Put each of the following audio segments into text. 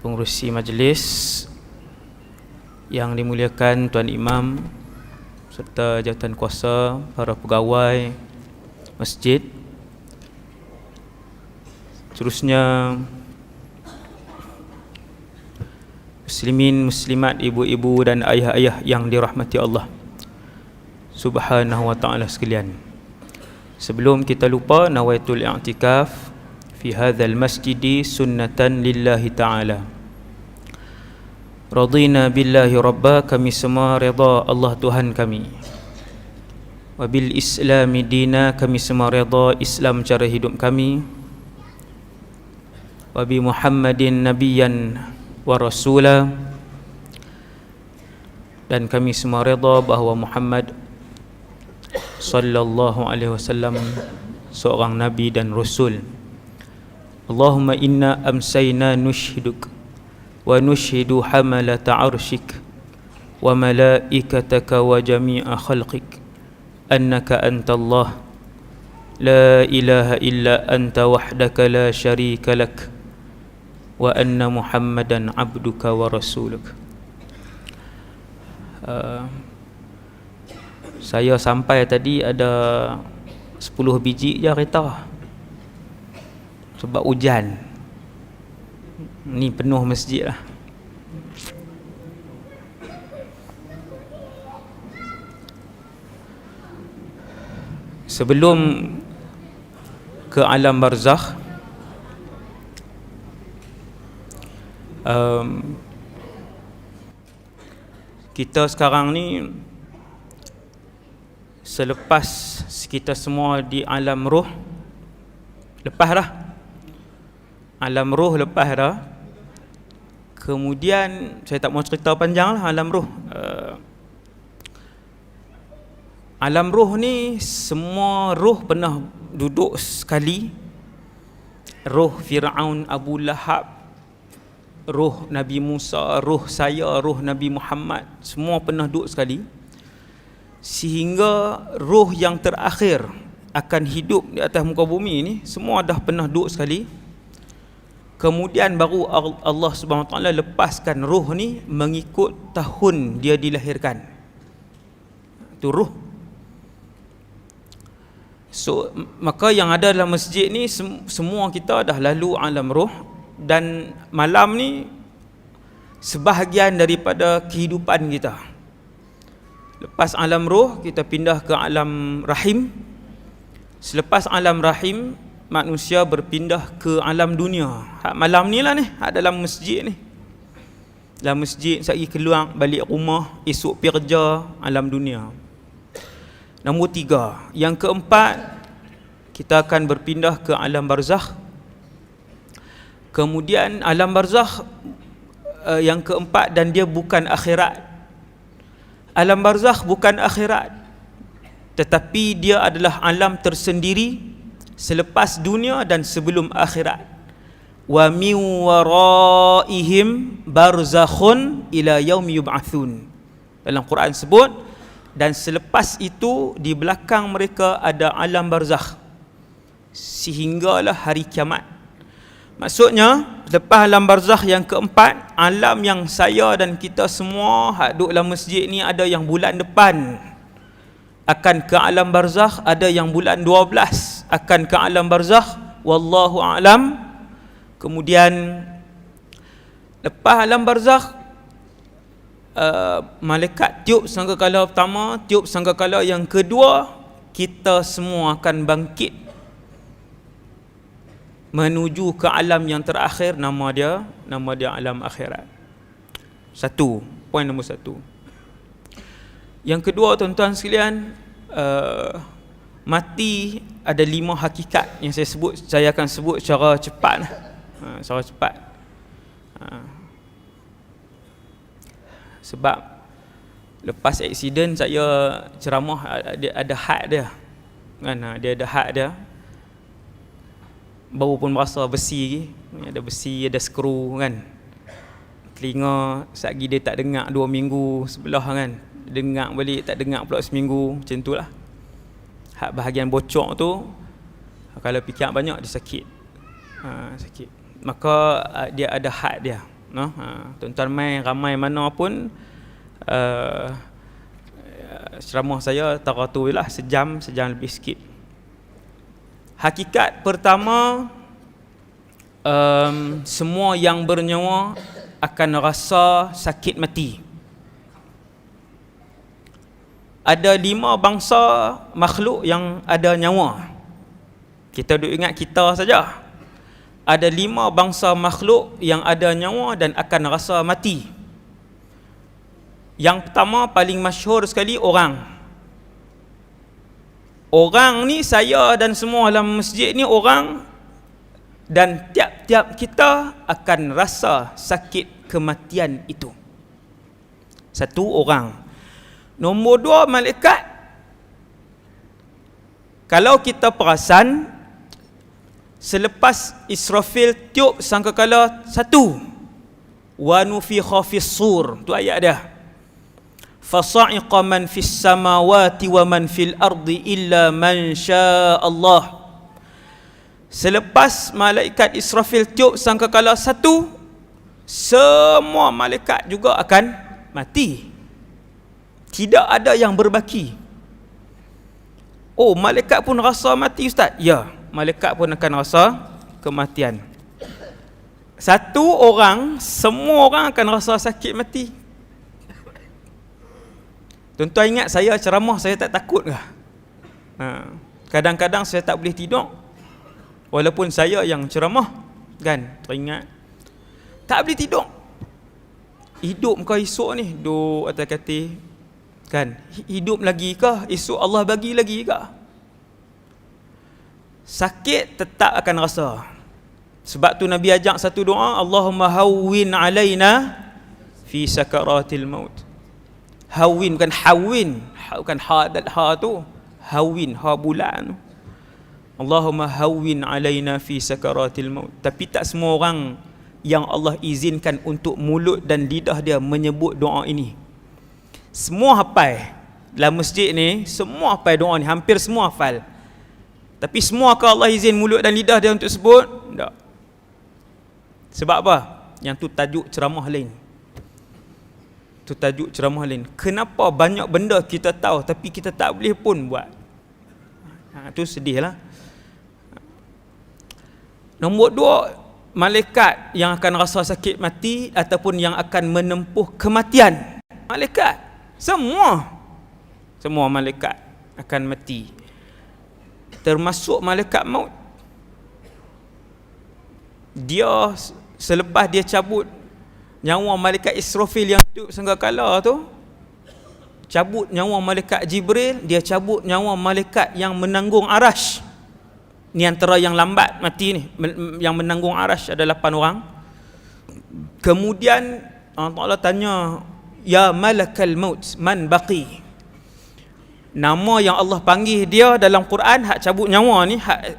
pengerusi majlis yang dimuliakan Tuan Imam serta jawatan kuasa, para pegawai masjid, seterusnya muslimin, muslimat, ibu-ibu dan ayah-ayah yang dirahmati Allah Subhanahu wa ta'ala sekalian. Sebelum kita lupa, nawaitul i'tikaf fi hadzal masjidi sunnatan lillahi ta'ala. Radina billahi rabba, kami semua redha Allah Tuhan kami. Wa bil islami dina, kami semua redha Islam cara hidup kami. Wa bi Muhammadin nabiyyan wa rasula, dan kami semua redha bahawa Muhammad sallallahu alaihi wasallam seorang nabi dan rasul. Allahumma inna amsayna nushhiduk wa nushhidu hamalata arshik wa malaikataka wa jami'a khalqik annaka antallah la ilaha illa anta wahdaka la syarika lak wa anna Muhammadan abduka wa rasuluk. Saya sampai tadi ada 10 biji je kereta sebab hujan. Ni penuh masjid lah. Sebelum ke alam barzakh, kita sekarang ni, selepas kita semua di alam roh, lepas dah alam roh, lepas dah, kemudian saya tak mau cerita panjang lah alam roh. Alam roh ni semua roh pernah duduk sekali. Roh Fir'aun, Abu Lahab, roh Nabi Musa, roh saya, roh Nabi Muhammad, semua pernah duduk sekali. Sehingga roh yang terakhir akan hidup di atas muka bumi ni semua dah pernah duduk sekali. Kemudian baru Allah Subhanahu Wa Taala lepaskan roh ni mengikut tahun dia dilahirkan. Itu roh. So, maka yang ada dalam masjid ni semua kita dah lalu alam roh, dan malam ni sebahagian daripada kehidupan kita. Lepas alam roh, kita pindah ke alam rahim. Selepas alam rahim, manusia berpindah ke alam dunia. Malam ni lah ni, dalam masjid ni. Dalam masjid, saya keluar balik rumah, esok pergi kerja, alam dunia. Nombor 3. Yang keempat, kita akan berpindah ke alam barzakh. Kemudian alam barzakh yang keempat, dan dia bukan akhirat. Alam barzakh bukan akhirat, tetapi dia adalah alam tersendiri selepas dunia dan sebelum akhirat. Wa min waraihim barzakhun ila yaumi yub'atsun. Dalam Quran sebut, dan selepas itu di belakang mereka ada alam barzakh sehinggalah hari kiamat. Maksudnya, lepas alam barzakh yang keempat, alam yang saya dan kita semua duduk dalam masjid ni, ada yang bulan depan akan ke alam barzakh, ada yang bulan 12 akan ke alam barzakh, wallahu a'lam. Kemudian lepas alam barzakh, malaikat tiup sangkakala pertama, tiup sangkakala yang kedua, kita semua akan bangkit menuju ke alam yang terakhir, nama dia alam akhirat. Poin nombor 1. Yang kedua, tuan-tuan sekalian, mati ada 5 hakikat yang saya akan sebut secara cepat. Sebab lepas aksiden saya ceramah, ada had dia kan, dia ada had dia. Baru pun merasa besi lagi, ada besi, ada skru kan. Telinga satgi dia tak dengar 2 minggu sebelah kan, dengar balik tak dengar pula seminggu, macam tu lah. Hak bahagian bocor tu, kalau fikir banyak dia sakit. Sakit. Maka dia ada had dia. no? Tuan-tuan mai ramai mana pun ceramah saya taratulah sejam lebih sikit. Hakikat pertama, semua yang bernyawa akan rasa sakit mati. Ada 5 bangsa makhluk yang ada nyawa. Kita duk ingat kita saja. Ada 5 bangsa makhluk yang ada nyawa dan akan rasa mati. Yang pertama paling masyhur sekali orang. Orang ni saya dan semua dalam masjid ni orang, dan tiap-tiap kita akan rasa sakit kematian itu. Satu, orang. Nombor 2, malaikat. Kalau kita perasan, selepas Israfil tiup sangkakala 1, wa nufikha fis sur, tu ayat dia. Fasa'iqa man fis samawati wa man fil ardi illa man syaa Allah. Selepas malaikat Israfil tiup sangkakala 1, semua malaikat juga akan mati. Tidak ada yang berbaki. Oh, malaikat pun rasa mati, Ustaz? Ya, malaikat pun akan rasa kematian. 1 orang, semua orang akan rasa sakit mati. Tuan-tuan ingat saya ceramah, saya tak takut ke? Kadang-kadang saya tak boleh tidur, walaupun saya yang ceramah, kan? Teringat tak boleh tidur. Hidup kau esok ni duduk atas katil, kan? Hidup lagi ke? Esok Allah bagi lagi ke? Sakit tetap akan rasa. Sebab tu Nabi ajak satu doa, Allahumma hawwin alaina fi sakaratil maut. Hawwin, bukan hawwin, bukan ha tu, hawwin, ha bulan. Allahumma hawwin alaina fi sakaratil maut. Tapi tak semua orang yang Allah izinkan untuk mulut dan lidah dia menyebut doa ini. Semua hafal dalam masjid ni, semua hafal doa ni, hampir semua hafal. Tapi semua ke Allah izin mulut dan lidah dia untuk sebut? Tak. Sebab apa? Yang tu tajuk ceramah lain. Tu tajuk ceramah lain. Kenapa banyak benda kita tahu tapi kita tak boleh pun buat? Tu sedih lah. Nombor 2, malaikat yang akan rasa sakit mati ataupun yang akan menempuh kematian. Malaikat, semua malaikat akan mati, termasuk malaikat maut. Dia selepas dia cabut nyawa malaikat Israfil yang tiup sangkakala tu, cabut nyawa malaikat Jibril, dia cabut nyawa malaikat yang menanggung arash. Ni antara yang lambat mati ni. Yang menanggung arash ada 8 orang. Kemudian Allah Ta'ala tanya, ya malakal maut man baqi. Nama yang Allah panggil dia dalam Quran, hak cabut nyawa ni, hak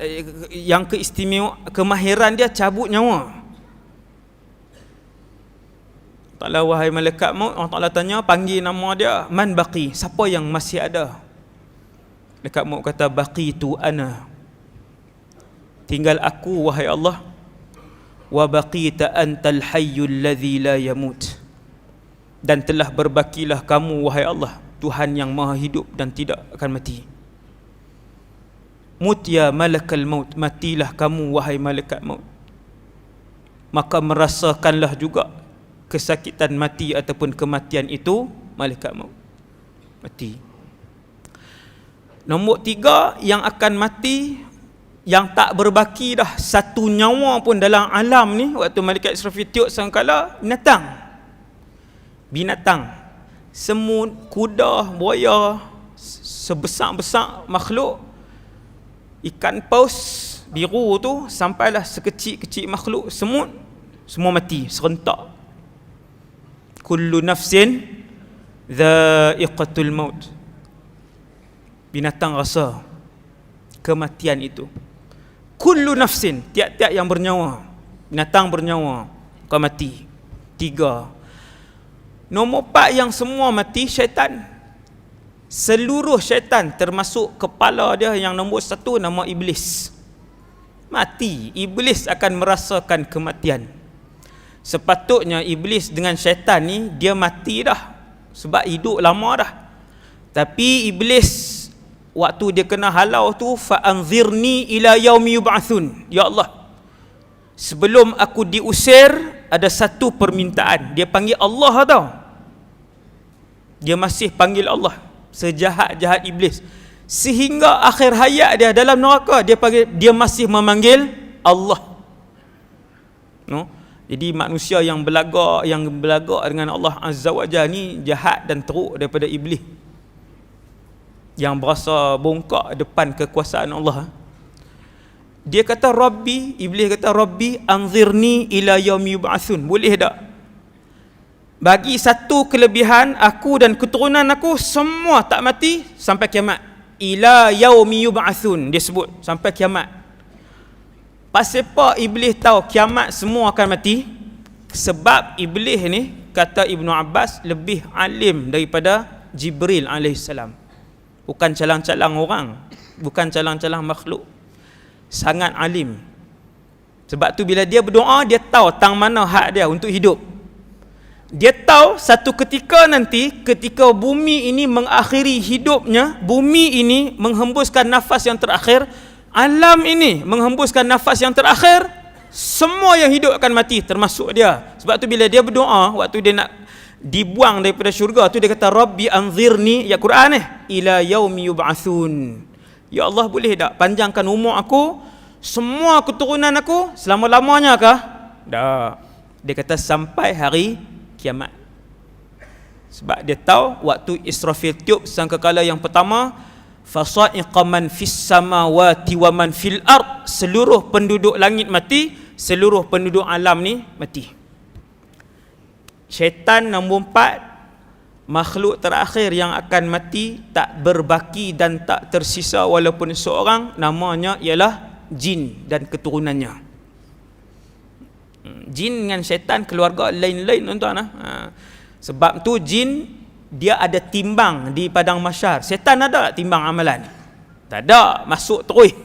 yang keistimewa, kemahiran dia cabut nyawa. Ta'ala, wahai malaikat maut, Allah Ta'ala tanya, panggil nama dia, man baqi, siapa yang masih ada? Malaikat maut kata, baqitu ana, tinggal aku wahai Allah. Wa baqita antal hayyul ladzi la yamut, dan telah berbakilah kamu wahai Allah, Tuhan yang maha hidup dan tidak akan mati. Mut ya malakal maut, matilah kamu wahai malaikat maut. Maka merasakanlah juga kesakitan mati ataupun kematian itu malaikat maut. Mati. Nombor 3, yang akan mati, yang tak berbaki dah satu nyawa pun dalam alam ni, waktu malaikat Israfil tiup sangkala, binatang, semut, kuda, buaya, sebesar-besar makhluk, ikan paus biru tu, sampailah sekecil-kecil makhluk, semut, semua mati serentak. Kullu nafsin dha'iqatul maut. Binatang rasa kematian itu. Kullu nafsin, tiap-tiap yang bernyawa, binatang bernyawa, kau mati. 3. Nombor 4, yang semua mati, syaitan. Seluruh syaitan, termasuk kepala dia yang nombor 1, nama Iblis. Mati. Iblis akan merasakan kematian. Sepatutnya iblis dengan syaitan ni dia mati dah, sebab hidup lama dah. Tapi iblis waktu dia kena halau tu, fa anzirni ila yaumi yub'atsun, ya Allah, sebelum aku diusir ada satu permintaan. Dia panggil Allah tau, dia masih panggil Allah, sejahat-jahat iblis, sehingga akhir hayat dia dalam neraka dia masih memanggil Allah. No? Jadi manusia yang belagak dengan Allah Azza wa Jalla ni jahat dan teruk daripada iblis yang berasa bongkak depan kekuasaan Allah. Dia kata Rabbi, iblis kata Rabbi anzirni ila yaumi yub'atsun. Boleh tak? Bagi satu kelebihan, aku dan keturunan aku semua tak mati sampai kiamat. Ila yaumi yub'atsun, dia sebut sampai kiamat. Pasal apa iblis tahu kiamat semua akan mati? Sebab iblis ni, kata Ibnu Abbas, lebih alim daripada Jibril alaihissalam. Bukan calang-calang orang, bukan calang-calang makhluk. Sangat alim. Sebab tu bila dia berdoa, dia tahu tang mana hak dia untuk hidup. Dia tahu satu ketika nanti, ketika bumi ini mengakhiri hidupnya, bumi ini menghembuskan nafas yang terakhir, alam ini menghembuskan nafas yang terakhir, semua yang hidup akan mati, termasuk dia. Sebab tu bila dia berdoa, waktu dia nak dibuang daripada syurga tu, dia kata Rabbi anzirni, ya Quran ila yaumi yub'atsun. Ya Allah, boleh tak panjangkan umur aku, semua keturunan aku selama-lamanya kah? Tak. Dia kata sampai hari kiamat. Sebab dia tahu waktu Israfil tiup sangkakala yang pertama, fasa'iqa man fis samawati wa man fil ard, seluruh penduduk langit mati, seluruh penduduk alam ni mati. Syaitan nombor 4, makhluk terakhir yang akan mati, tak berbaki dan tak tersisa walaupun seorang, namanya ialah jin dan keturunannya. Jin dengan syaitan keluarga lain-lain tuan-tuan. Sebab tu jin dia ada timbang di padang mahsyar. Syaitan ada tak timbang amalan? Tak ada, masuk terus.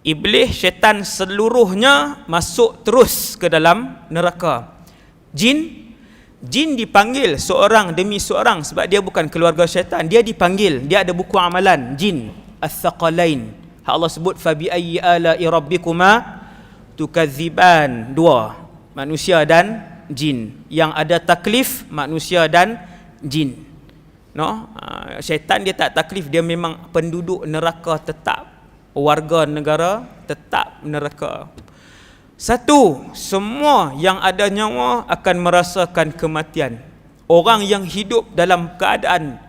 Iblis, syaitan seluruhnya masuk terus ke dalam neraka. Jin dipanggil seorang demi seorang sebab dia bukan keluarga syaitan. Dia dipanggil, dia ada buku amalan. Jin Ats-Tsaqalain. Allah sebut fa bi ayyi ala'i rabbikuma tukadziban, dua, manusia dan jin. Yang ada taklif manusia dan jin. No, syaitan dia tak taklif, dia memang penduduk neraka tetap, warga negara tetap neraka. Satu, semua yang ada nyawa akan merasakan kematian. Orang yang hidup dalam keadaan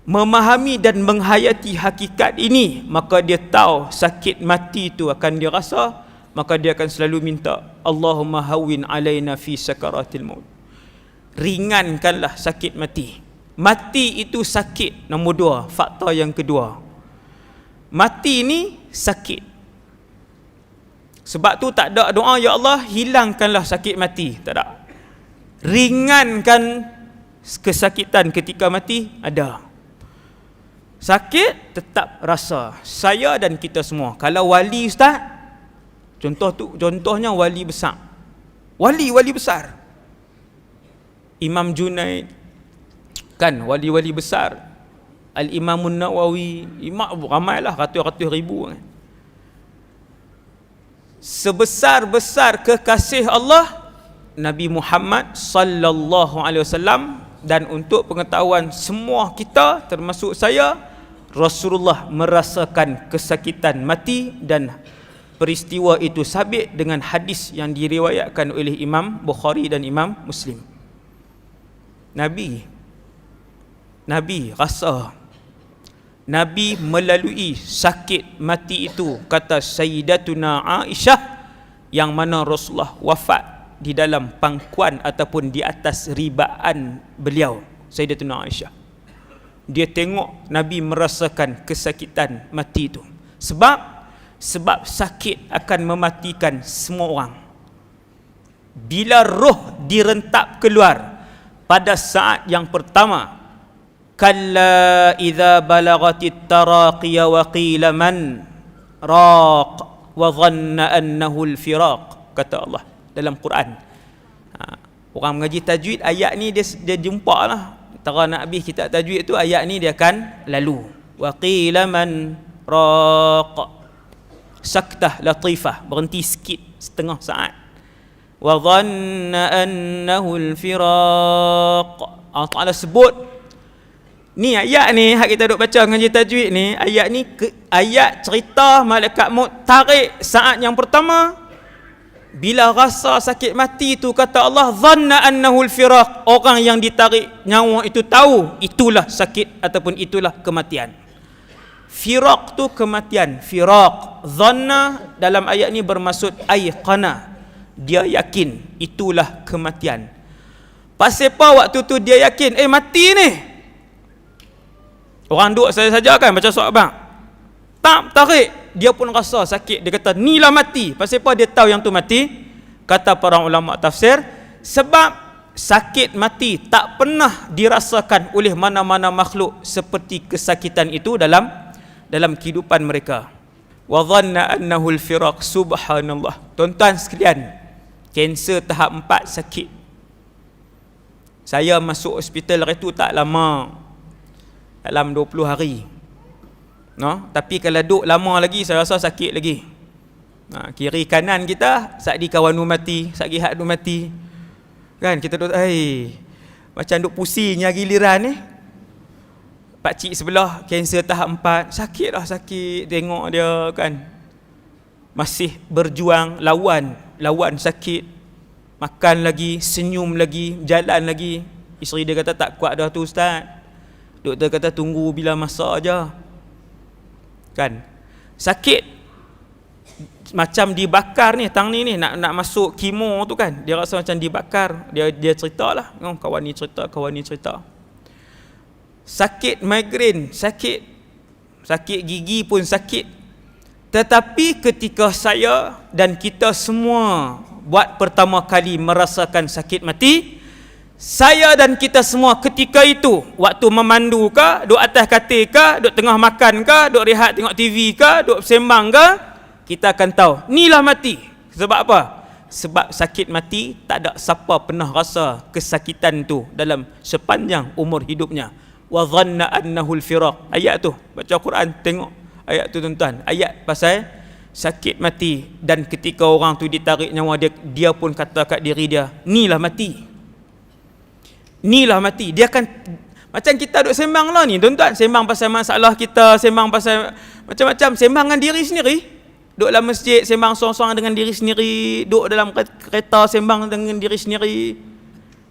memahami dan menghayati hakikat ini, maka dia tahu sakit mati itu akan dia rasa, maka dia akan selalu minta Allahumma hawwin alaina fi sakaratil maut. Ringankanlah sakit mati. Mati itu sakit, nombor 2. Fakta yang kedua, mati ini sakit. Sebab tu tak ada doa ya Allah hilangkanlah sakit mati, tak ada. Ringankan kesakitan ketika mati, ada. Sakit tetap rasa. Saya dan kita semua. Kalau wali ustaz, contohnya wali besar. Wali besar. Imam Junaid, kan wali-wali besar. Al-Imamun Nawawi, imam ramailah, ratus-ratus ribu kan. Sebesar-besar kekasih Allah Nabi Muhammad sallallahu alaihi wasallam, dan untuk pengetahuan semua kita termasuk saya, Rasulullah merasakan kesakitan mati, dan peristiwa itu sabit dengan hadis yang diriwayatkan oleh Imam Bukhari dan Imam Muslim. Nabi rasa, Nabi melalui sakit mati itu, kata Sayyidatuna Aisyah, yang mana Rasulullah wafat di dalam pangkuan ataupun di atas ribaan beliau, Sayyidatuna Aisyah. Dia tengok Nabi merasakan kesakitan mati itu. Sebab sakit akan mematikan semua orang. Bila roh direntap keluar pada saat yang pertama, kalla idza balagatit taraqiya wa qila man raq wa dhanna annahu al-firaq, kata Allah dalam Quran. Orang mengaji tajwid, ayat ni dia jumpa lah. Tara nak habis kitab tajwid tu, ayat ni dia akan lalu. Wa qila man raq, saktah latifah, berhenti sikit setengah saat. Wa dhanna annahu al-firaq. Allah Ta'ala sebut ni ayat ni hak kita duk baca ngaji tajwid ni, ayat ni ayat cerita malaikat maut tarik saat yang pertama. Bila rasa sakit mati tu, kata Allah, dhanna annahu al-firaq, orang yang ditarik nyawa itu tahu itulah sakit ataupun itulah kematian. Firaq tu kematian, firaq. Dhanna dalam ayat ni bermaksud ayqana, dia yakin itulah kematian. Pasal apa waktu tu dia yakin mati ni? Orang duduk saja-saja kan baca surat abang, tak tarik, dia pun rasa sakit. Dia kata inilah mati. Pasal apa dia tahu yang tu mati? Kata para ulama tafsir, sebab sakit mati tak pernah dirasakan oleh mana-mana makhluk seperti kesakitan itu dalam kehidupan mereka. Wa dhanna annahu al-firaq. Subhanallah. Tuan-tuan sekalian, kanser tahap 4 sakit. Saya masuk hospital hari tu tak lama, dalam 20 hari. No? Tapi kalau duduk lama lagi, saya rasa sakit lagi. Kiri kanan kita, sakdi kawan nu mati, sakdi hak nu mati. Kan kita duduk, macam duk pusingnya giliran ni. Pakcik sebelah kanser tahap 4, sakit lah, sakit tengok dia kan. Masih berjuang lawan sakit. Makan lagi, senyum lagi, jalan lagi. Isteri dia kata tak kuat dah tu ustaz. Doktor kata tunggu bila masa aja. Kan sakit macam dibakar ni, tang ni nak masuk kemo tu kan, dia rasa macam dibakar. Dia ceritalah, kawan ni cerita sakit migrain, sakit gigi pun sakit. Tetapi ketika saya dan kita semua buat pertama kali merasakan sakit mati, saya dan kita semua ketika itu, waktu memandu ke, duduk atas katil ke, duduk tengah makan ke, duduk rehat tengok TV ke, duduk sembang ke, kita akan tahu inilah mati. Sebab apa? Sebab sakit mati tak ada siapa pernah rasa kesakitan tu dalam sepanjang umur hidupnya. Wa dhanna annahu al-firaq. Ayat tu, baca Quran tengok ayat tu tuan-tuan. Ayat pasal sakit mati, dan ketika orang tu ditarik nyawa dia pun kata kat diri dia, inilah mati. Inilah mati. Dia akan macam kita duk sembang lah ni tuan-tuan, sembang pasal masalah kita, sembang pasal macam-macam, sembang dengan diri sendiri. Duk dalam masjid sembang sorang-sorang dengan diri sendiri, duk dalam kereta sembang dengan diri sendiri.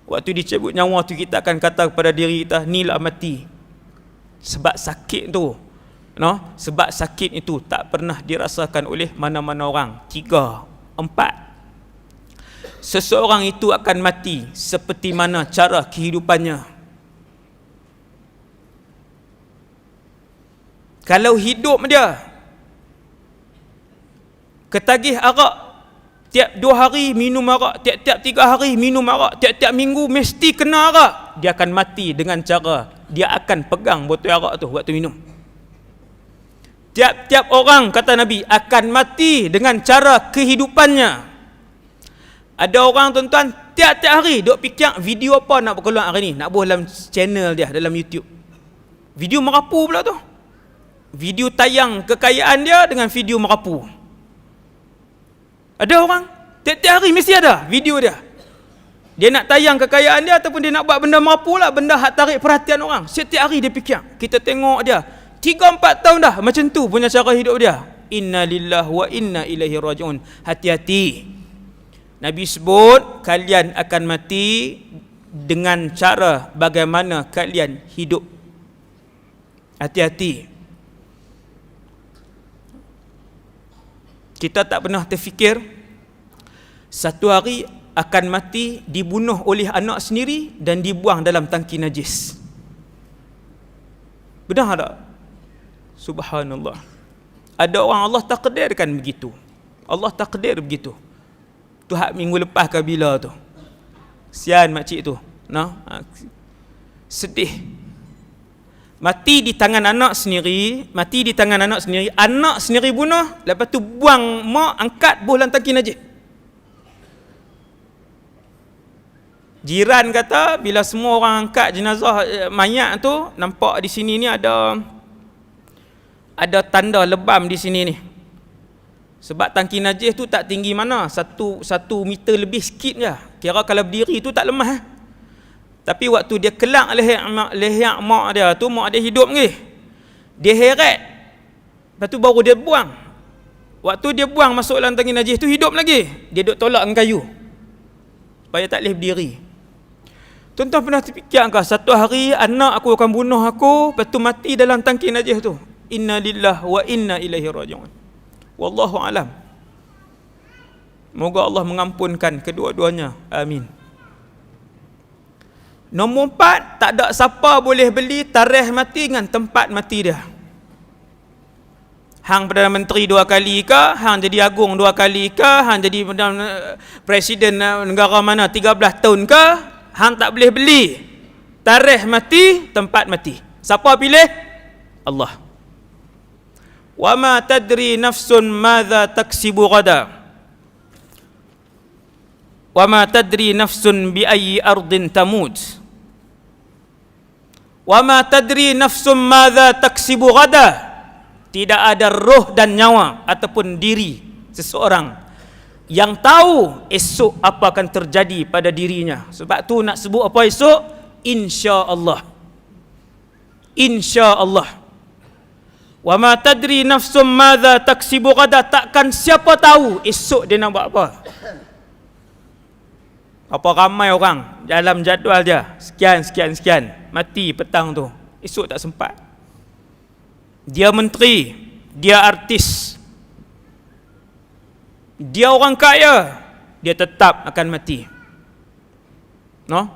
Waktu dicabut nyawa tu, kita akan kata kepada diri kita, inilah mati. Sebab sakit tu, sebab sakit itu tak pernah dirasakan oleh mana-mana orang. 3, 4. Seseorang itu akan mati seperti mana cara kehidupannya. Kalau hidup dia ketagih arak, tiap 2 hari minum arak, tiap-tiap 3 hari minum arak, tiap-tiap minggu mesti kena arak, dia akan mati dengan cara dia akan pegang botol arak tu waktu minum. Tiap-tiap orang, kata Nabi, akan mati dengan cara kehidupannya. Ada orang tuan-tuan tiap-tiap hari duk fikir video apa nak berkeluar hari ni, nak buat dalam channel dia dalam YouTube. Video merapu pula tu. Video tayang kekayaan dia dengan video merapu. Ada orang tiap-tiap hari mesti ada video dia. Dia nak tayang kekayaan dia ataupun dia nak buat benda merapu lah, benda hak tarik perhatian orang. Setiap hari dia fikir. Kita tengok dia 3-4 tahun dah macam tu punya cara hidup dia. Inna lillahi wa inna ilaihi raji'un. Hati-hati. Nabi sebut kalian akan mati dengan cara bagaimana kalian hidup. Hati-hati. Kita tak pernah terfikir satu hari akan mati dibunuh oleh anak sendiri dan dibuang dalam tangki najis. Benar tak? Subhanallah. Ada orang Allah takdirkan begitu. Allah takdir begitu. Tu hak minggu lepas ke bila tu. Sian makcik tu. Sedih. Mati di tangan anak sendiri, anak sendiri bunuh, lepas tu buang mak, angkat buh dalam tangki najis. Jiran kata bila semua orang angkat jenazah mayat tu, nampak di sini ni ada tanda lebam di sini ni. Sebab tangki najis tu tak tinggi mana, satu meter lebih sikit je. Kira kalau berdiri tu tak lemah. Tapi waktu dia kelak leher mak dia tu, mak dia hidup lagi. Dia heret. Lepas tu baru dia buang. Waktu dia buang masuk dalam tangki najis tu, hidup lagi. Dia duk tolak dengan kayu supaya tak boleh berdiri. Tuan-tuan pernah terfikir ke satu hari anak aku akan bunuh aku, lepas tu mati dalam tangki najis tu? Inna lillahi wa inna ilaihi raji'un. Wallahu alam. Moga Allah mengampunkan kedua-duanya. Amin. Nombor 4, tak ada siapa boleh beli tarikh mati dengan tempat mati dia. Hang Perdana Menteri 2 kali ke, hang jadi agung 2 kali ke, hang jadi presiden negara mana 13 tahun ke, hang tak boleh beli tarikh mati, tempat mati. Siapa pilih? Allah. Wa ma tadri nafsun madza taksibu ghada. Wa ma tadri nafsun bi ayyi ardin tamut. Wa ma tadri nafsun madza taksibu ghada. Tidak ada roh dan nyawa ataupun diri seseorang yang tahu esok apa akan terjadi pada dirinya. Sebab tu nak sebut apa esok? Insya-Allah. Insya-Allah. Wa ma tadri nafsum madza taksibu ghada. Takkan siapa tahu esok dia nak buat apa. Apa ramai orang dalam jadual dia, sekian mati petang tu, esok tak sempat. Dia menteri, dia artis, dia orang kaya, dia tetap akan mati. No?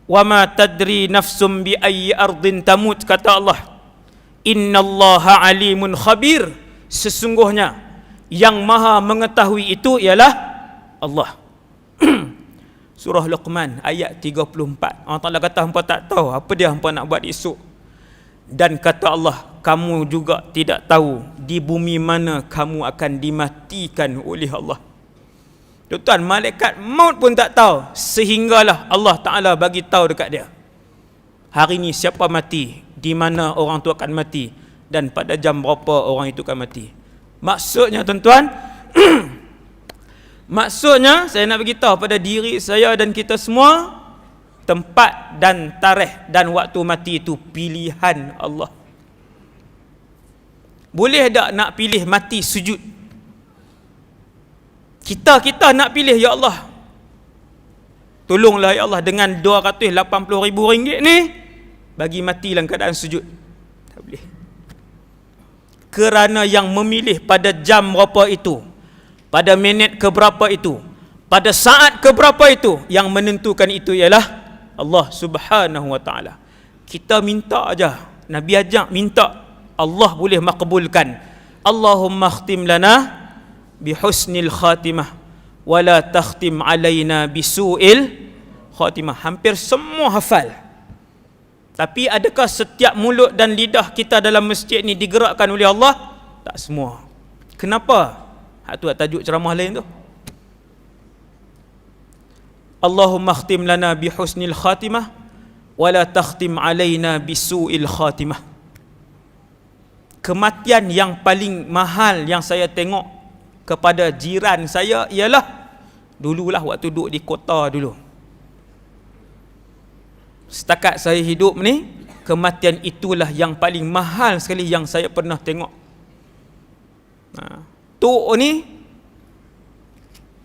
Wa ma tadri nafsum bi ayyi ardin tamut, kata Allah. Innallaha alimun khabir. Sesungguhnya yang maha mengetahui itu ialah Allah. Surah Luqman ayat 34. Allah Ta'ala kata hampa tak tahu apa dia hampa nak buat esok. Dan kata Allah, kamu juga tidak tahu di bumi mana kamu akan dimatikan oleh Allah. Tuan-tuan, malaikat maut pun tak tahu, sehinggalah Allah Ta'ala bagi tahu dekat dia. Hari ni siapa mati, di mana orang tu akan mati, dan pada jam berapa orang itu akan mati. Maksudnya tuan-tuan, maksudnya saya nak beritahu pada diri saya dan kita semua, tempat dan tarikh dan waktu mati itu pilihan Allah. Boleh tak nak pilih mati sujud? Kita nak pilih, ya Allah, tolonglah ya Allah dengan 280,000 ringgit ni, bagi mati dalam keadaan sujud. Tak boleh. Kerana yang memilih pada jam berapa itu, pada minit keberapa itu, pada saat keberapa itu, yang menentukan itu ialah Allah Subhanahu wa ta'ala. Kita minta aja, Nabi ajak minta, Allah boleh makbulkan. Allahumma khtim lana bihusnil khatimah wa la takhtim alaina bisu'il khatimah. Hampir semua hafal. Tapi adakah setiap mulut dan lidah kita dalam masjid ni digerakkan oleh Allah? Tak semua. Kenapa? Hak tu tajuk ceramah lain tu. Allahumma khtim lana bihusnil khatimah wa la takhtim alaina bisu'il khatimah. Kematian yang paling mahal yang saya tengok kepada jiran saya ialah, dululah waktu duduk di kota dulu, setakat saya hidup ni, kematian itulah yang paling mahal sekali yang saya pernah tengok. Tok ni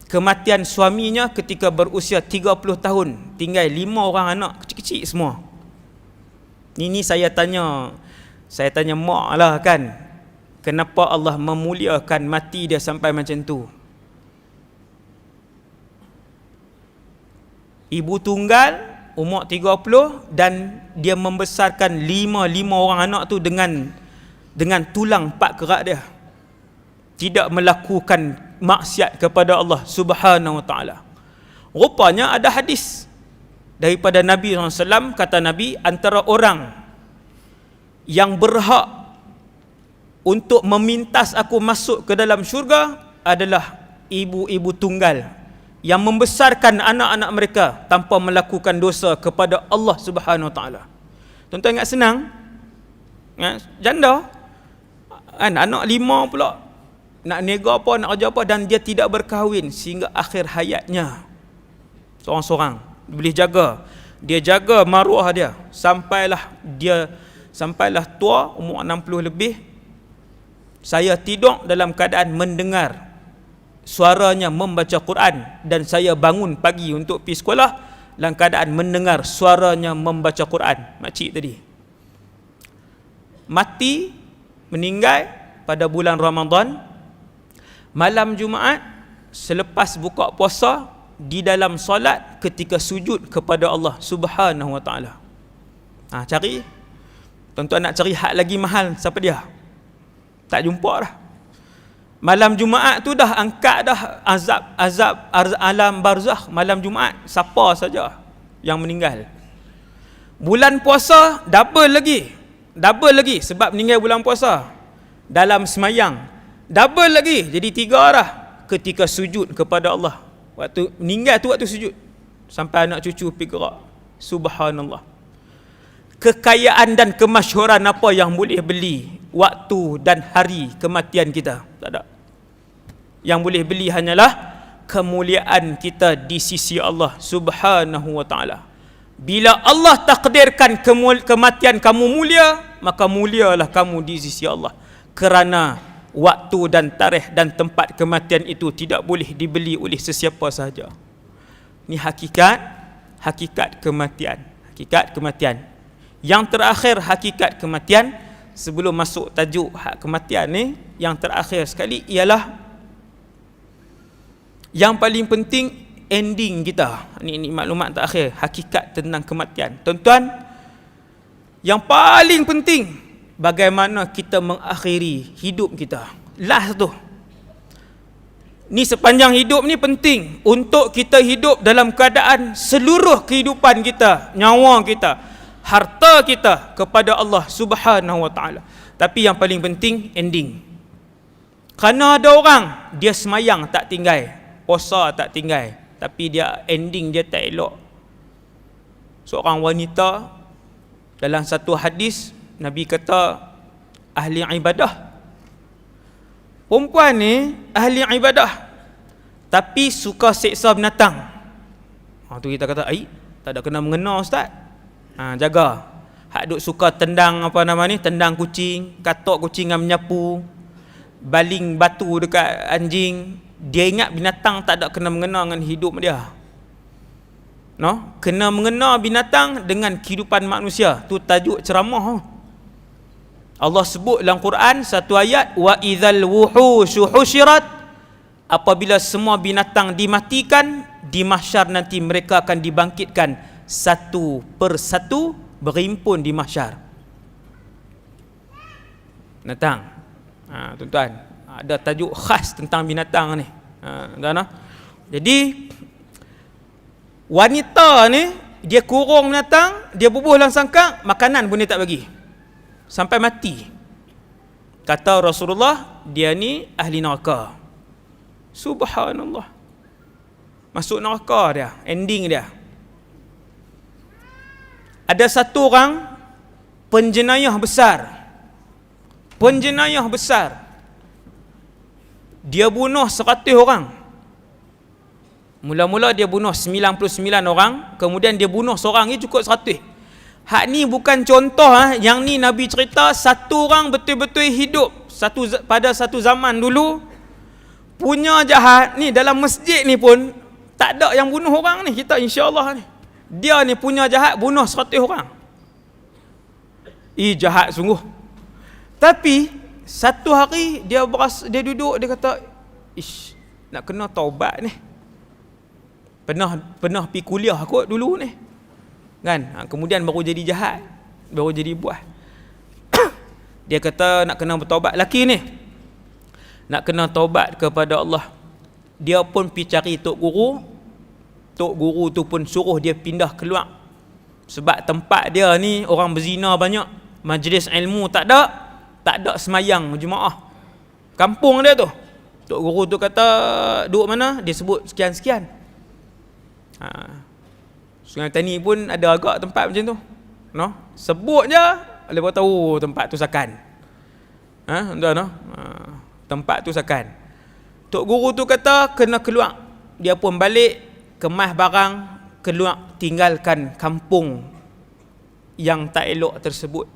kematian suaminya ketika berusia 30 tahun, tinggal 5 orang anak kecil-kecil semua. Ini saya tanya mak lah kan, kenapa Allah memuliakan mati dia sampai macam tu? Ibu tunggal umur 30 dan dia membesarkan 5 orang anak tu dengan tulang 4 kerak dia. Tidak melakukan maksiat kepada Allah Subhanahu wa ta'ala. Rupanya ada hadis daripada Nabi SAW, kata Nabi, antara orang yang berhak untuk memintas aku masuk ke dalam syurga adalah ibu-ibu tunggal yang membesarkan anak-anak mereka tanpa melakukan dosa kepada Allah Subhanahu Wa Taala. Tuan-tuan ingat senang? Janda kan, anak 5 pula, nak nega apa, nak kerja apa, dan dia tidak berkahwin sehingga akhir hayatnya. Seorang-seorang boleh jaga. Dia jaga maruah dia sampailah tua, umur 60 lebih. Saya tidur dalam keadaan mendengar suaranya membaca Quran, dan saya bangun pagi untuk pergi sekolah dalam keadaan mendengar suaranya membaca Quran. Makcik tadi mati, meninggal pada bulan Ramadan, malam Jumaat selepas buka puasa, di dalam solat ketika sujud kepada Allah Subhanahu Wa Taala. Cari, tuan-tuan nak cari hak lagi mahal, siapa dia? Tak jumpa dah. Malam Jumaat tu dah angkat dah azab alam barzakh. Malam Jumaat siapa saja yang meninggal. Bulan puasa double lagi sebab meninggal bulan puasa. Dalam semayang double lagi, jadi 3 dah ketika sujud kepada Allah. Waktu meninggal tu waktu sujud, sampai anak cucu pergi gerak. Subhanallah. Kekayaan dan kemasyhuran apa yang boleh beli waktu dan hari kematian kita? Tak ada. Yang boleh beli hanyalah kemuliaan kita di sisi Allah Subhanahu Wa Taala. Bila Allah takdirkan kematian kamu mulia, maka mulialah kamu di sisi Allah. Kerana waktu dan tarikh dan tempat kematian itu tidak boleh dibeli oleh sesiapa sahaja. Ini hakikat kematian. Yang terakhir hakikat kematian, sebelum masuk tajuk hak kematian ni, yang terakhir sekali ialah yang paling penting, ending kita. Ini maklumat terakhir, hakikat tentang kematian. Tuan-tuan, yang paling penting, bagaimana kita mengakhiri hidup kita. Last tu. Ni sepanjang hidup ni penting untuk kita hidup dalam keadaan seluruh kehidupan kita, nyawa kita, harta kita kepada Allah Subhanahu Wa Taala. Tapi yang paling penting ending. Kerana ada orang dia semayang tak tinggal, puasa tak tinggal, tapi dia ending dia tak elok. Seorang wanita, dalam satu hadis Nabi kata ahli ibadah. Perempuan ni ahli ibadah tapi suka seksa binatang. Tu kita kata, tak ada kena mengena ustaz. Jaga. Hak duk suka tendang tendang kucing, katok kucing dengan menyapu, baling batu dekat anjing. Dia ingat binatang tak ada kena mengena dengan hidup dia. Kena mengena binatang dengan kehidupan manusia. Tu tajuk ceramah. Allah sebut dalam Quran satu ayat, wa idzal wuhushu husyirat, apabila semua binatang dimatikan di mahsyar nanti mereka akan dibangkitkan satu persatu berhimpun di mahsyar. Binatang. Tuan-tuan, ada tajuk khas tentang binatang ni. Jadi wanita ni dia kurung binatang, dia bubuh dalam sangkar, makanan pun dia tak bagi sampai mati. Kata Rasulullah, dia ni ahli neraka. Subhanallah. Masuk neraka dia, ending dia. Ada satu orang penjenayah besar. Dia bunuh 100 orang. Mula-mula dia bunuh 99 orang, kemudian dia bunuh seorang ni cukup 100. Hak ni bukan contoh. Yang ni Nabi cerita satu orang betul-betul hidup pada satu zaman dulu, punya jahat ni dalam masjid ni pun tak ada yang bunuh orang ni. Kita insya-Allah ni, dia ni punya jahat bunuh 100 orang. Jahat sungguh. Tapi satu hari dia duduk, dia kata, nak kena taubat ni. Pernah pergi kuliah kot dulu ni. Kan? Kemudian baru jadi jahat, baru jadi buah. Dia kata nak kena bertaubat. Laki ni nak kena taubat kepada Allah. Dia pun pergi cari tok guru. Tok guru tu pun suruh dia pindah keluar, sebab tempat dia ni orang berzina banyak, majlis ilmu tak ada semayang jemaah. Kampung dia tu. Tok guru tu kata, duduk mana? Dia sebut sekian-sekian. Sungai Petani pun ada agak tempat macam tu. No? Sebut je, lepas tahu tempat tu sakan. Tuan, no? Tempat tu sakan. Tok guru tu kata kena keluar. Dia pun balik, kemas barang, keluar, tinggalkan kampung yang tak elok tersebut.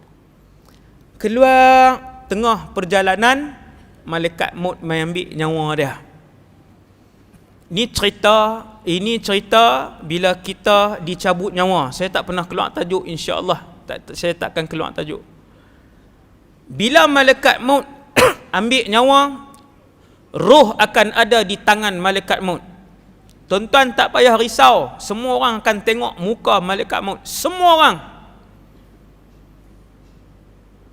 Keluar tengah perjalanan, malaikat maut mai ambil nyawa dia. Ini cerita bila kita dicabut nyawa. Saya tak pernah keluar tajuk, insya-Allah. Saya takkan keluar tajuk. Bila malaikat maut ambil nyawa, roh akan ada di tangan malaikat maut. Tuan-tuan tak payah risau, semua orang akan tengok muka malaikat maut. Semua orang.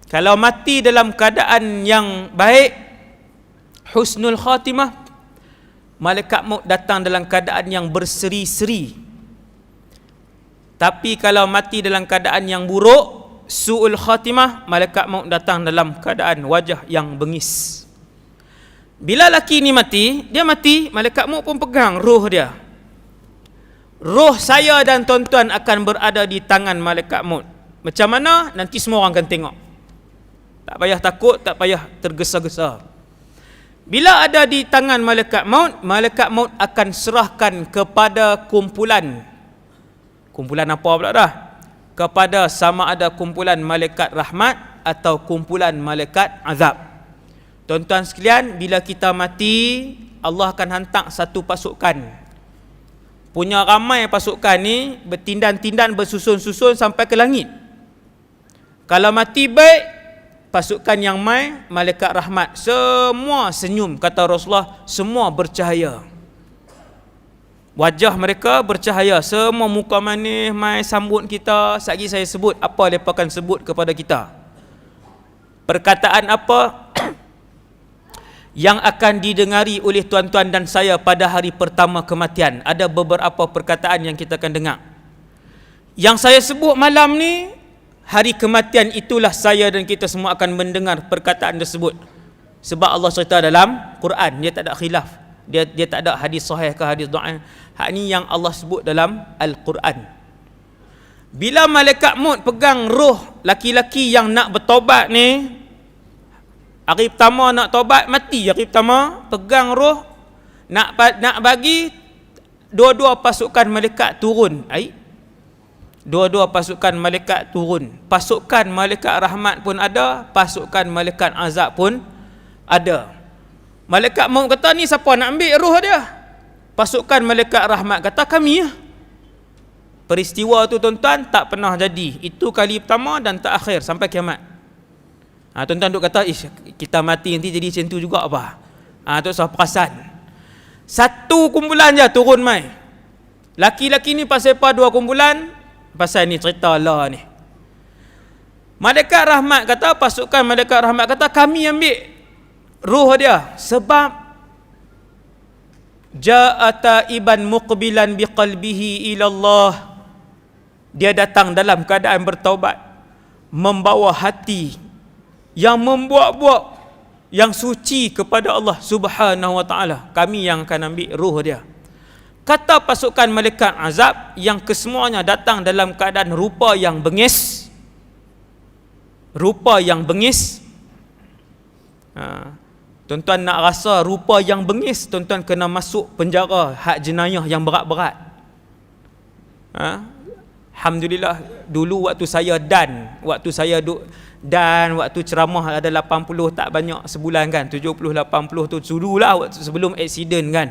Kalau mati dalam keadaan yang baik, husnul khatimah, malaikat maut datang dalam keadaan yang berseri-seri. Tapi kalau mati dalam keadaan yang buruk, su'ul khatimah, malaikat maut datang dalam keadaan wajah yang bengis. Bila laki ni mati, dia mati, malaikat maut pun pegang roh dia. Roh saya dan tuan-tuan akan berada di tangan malaikat maut. Macam mana? Nanti semua orang akan tengok. Tak payah takut, tak payah tergesa-gesa. Bila ada di tangan malaikat maut akan serahkan kepada kumpulan apa pula dah? Kepada sama ada kumpulan malaikat rahmat atau kumpulan malaikat azab. Tuan-tuan sekalian, bila kita mati, Allah akan hantar satu pasukan. Punya ramai pasukan ni bertindan-tindan, bersusun-susun sampai ke langit. Kalau mati baik, pasukan yang mai, malaikat rahmat, semua senyum, kata Rasulullah, semua bercahaya. Wajah mereka bercahaya, semua muka manis, mai sambut kita. Sekali saya sebut apa mereka akan sebut kepada kita. Perkataan apa yang akan didengari oleh tuan-tuan dan saya pada hari pertama kematian. Ada beberapa perkataan yang kita akan dengar. Yang saya sebut malam ni, hari kematian itulah saya dan kita semua akan mendengar perkataan tersebut. Sebab Allah cerita dalam Quran, dia tak ada khilaf. Dia tak ada hadis sahih ke hadis dhaif. Hak ni yang Allah sebut dalam Al-Quran. Bila malaikat maut pegang roh laki-laki yang nak bertaubat ni, hari pertama nak taubat, mati hari pertama, pegang roh, nak bagi, dua-dua pasukan malaikat turun. Dua-dua pasukan malaikat turun. Pasukan malaikat rahmat pun ada, pasukan malaikat azab pun ada. Malaikat maut kata, ni siapa nak ambil roh dia? Pasukan malaikat rahmat kata, kami lah. Peristiwa tu tuan-tuan tak pernah jadi. Itu kali pertama dan terakhir sampai kiamat. Tuan-tuan duk kata, kita mati nanti jadi macam tu juga apa? Tu salah perasan. Satu kumpulan je turun mai. Laki-laki ni pasal apa dua kumpulan? Pasal ni cerita lah ni. Malaikat rahmat kata, pasukan malaikat rahmat kata, kami ambil roh dia sebab ja'ata iban muqbilan biqalbihi ilallah. Dia datang dalam keadaan bertaubat, membawa hati yang membuak-buak, yang suci kepada Allah Subhanahu wa taala. Kami yang akan ambil roh dia. Kata pasukan malaikat azab yang kesemuanya datang dalam keadaan rupa yang bengis. Rupa yang bengis. Tuan-tuan nak rasa rupa yang bengis, tuan-tuan kena masuk penjara hak jenayah yang berat-berat. Alhamdulillah, dulu waktu saya waktu ceramah ada 80 tak banyak sebulan kan, 70-80 tu dululah waktu sebelum aksiden kan.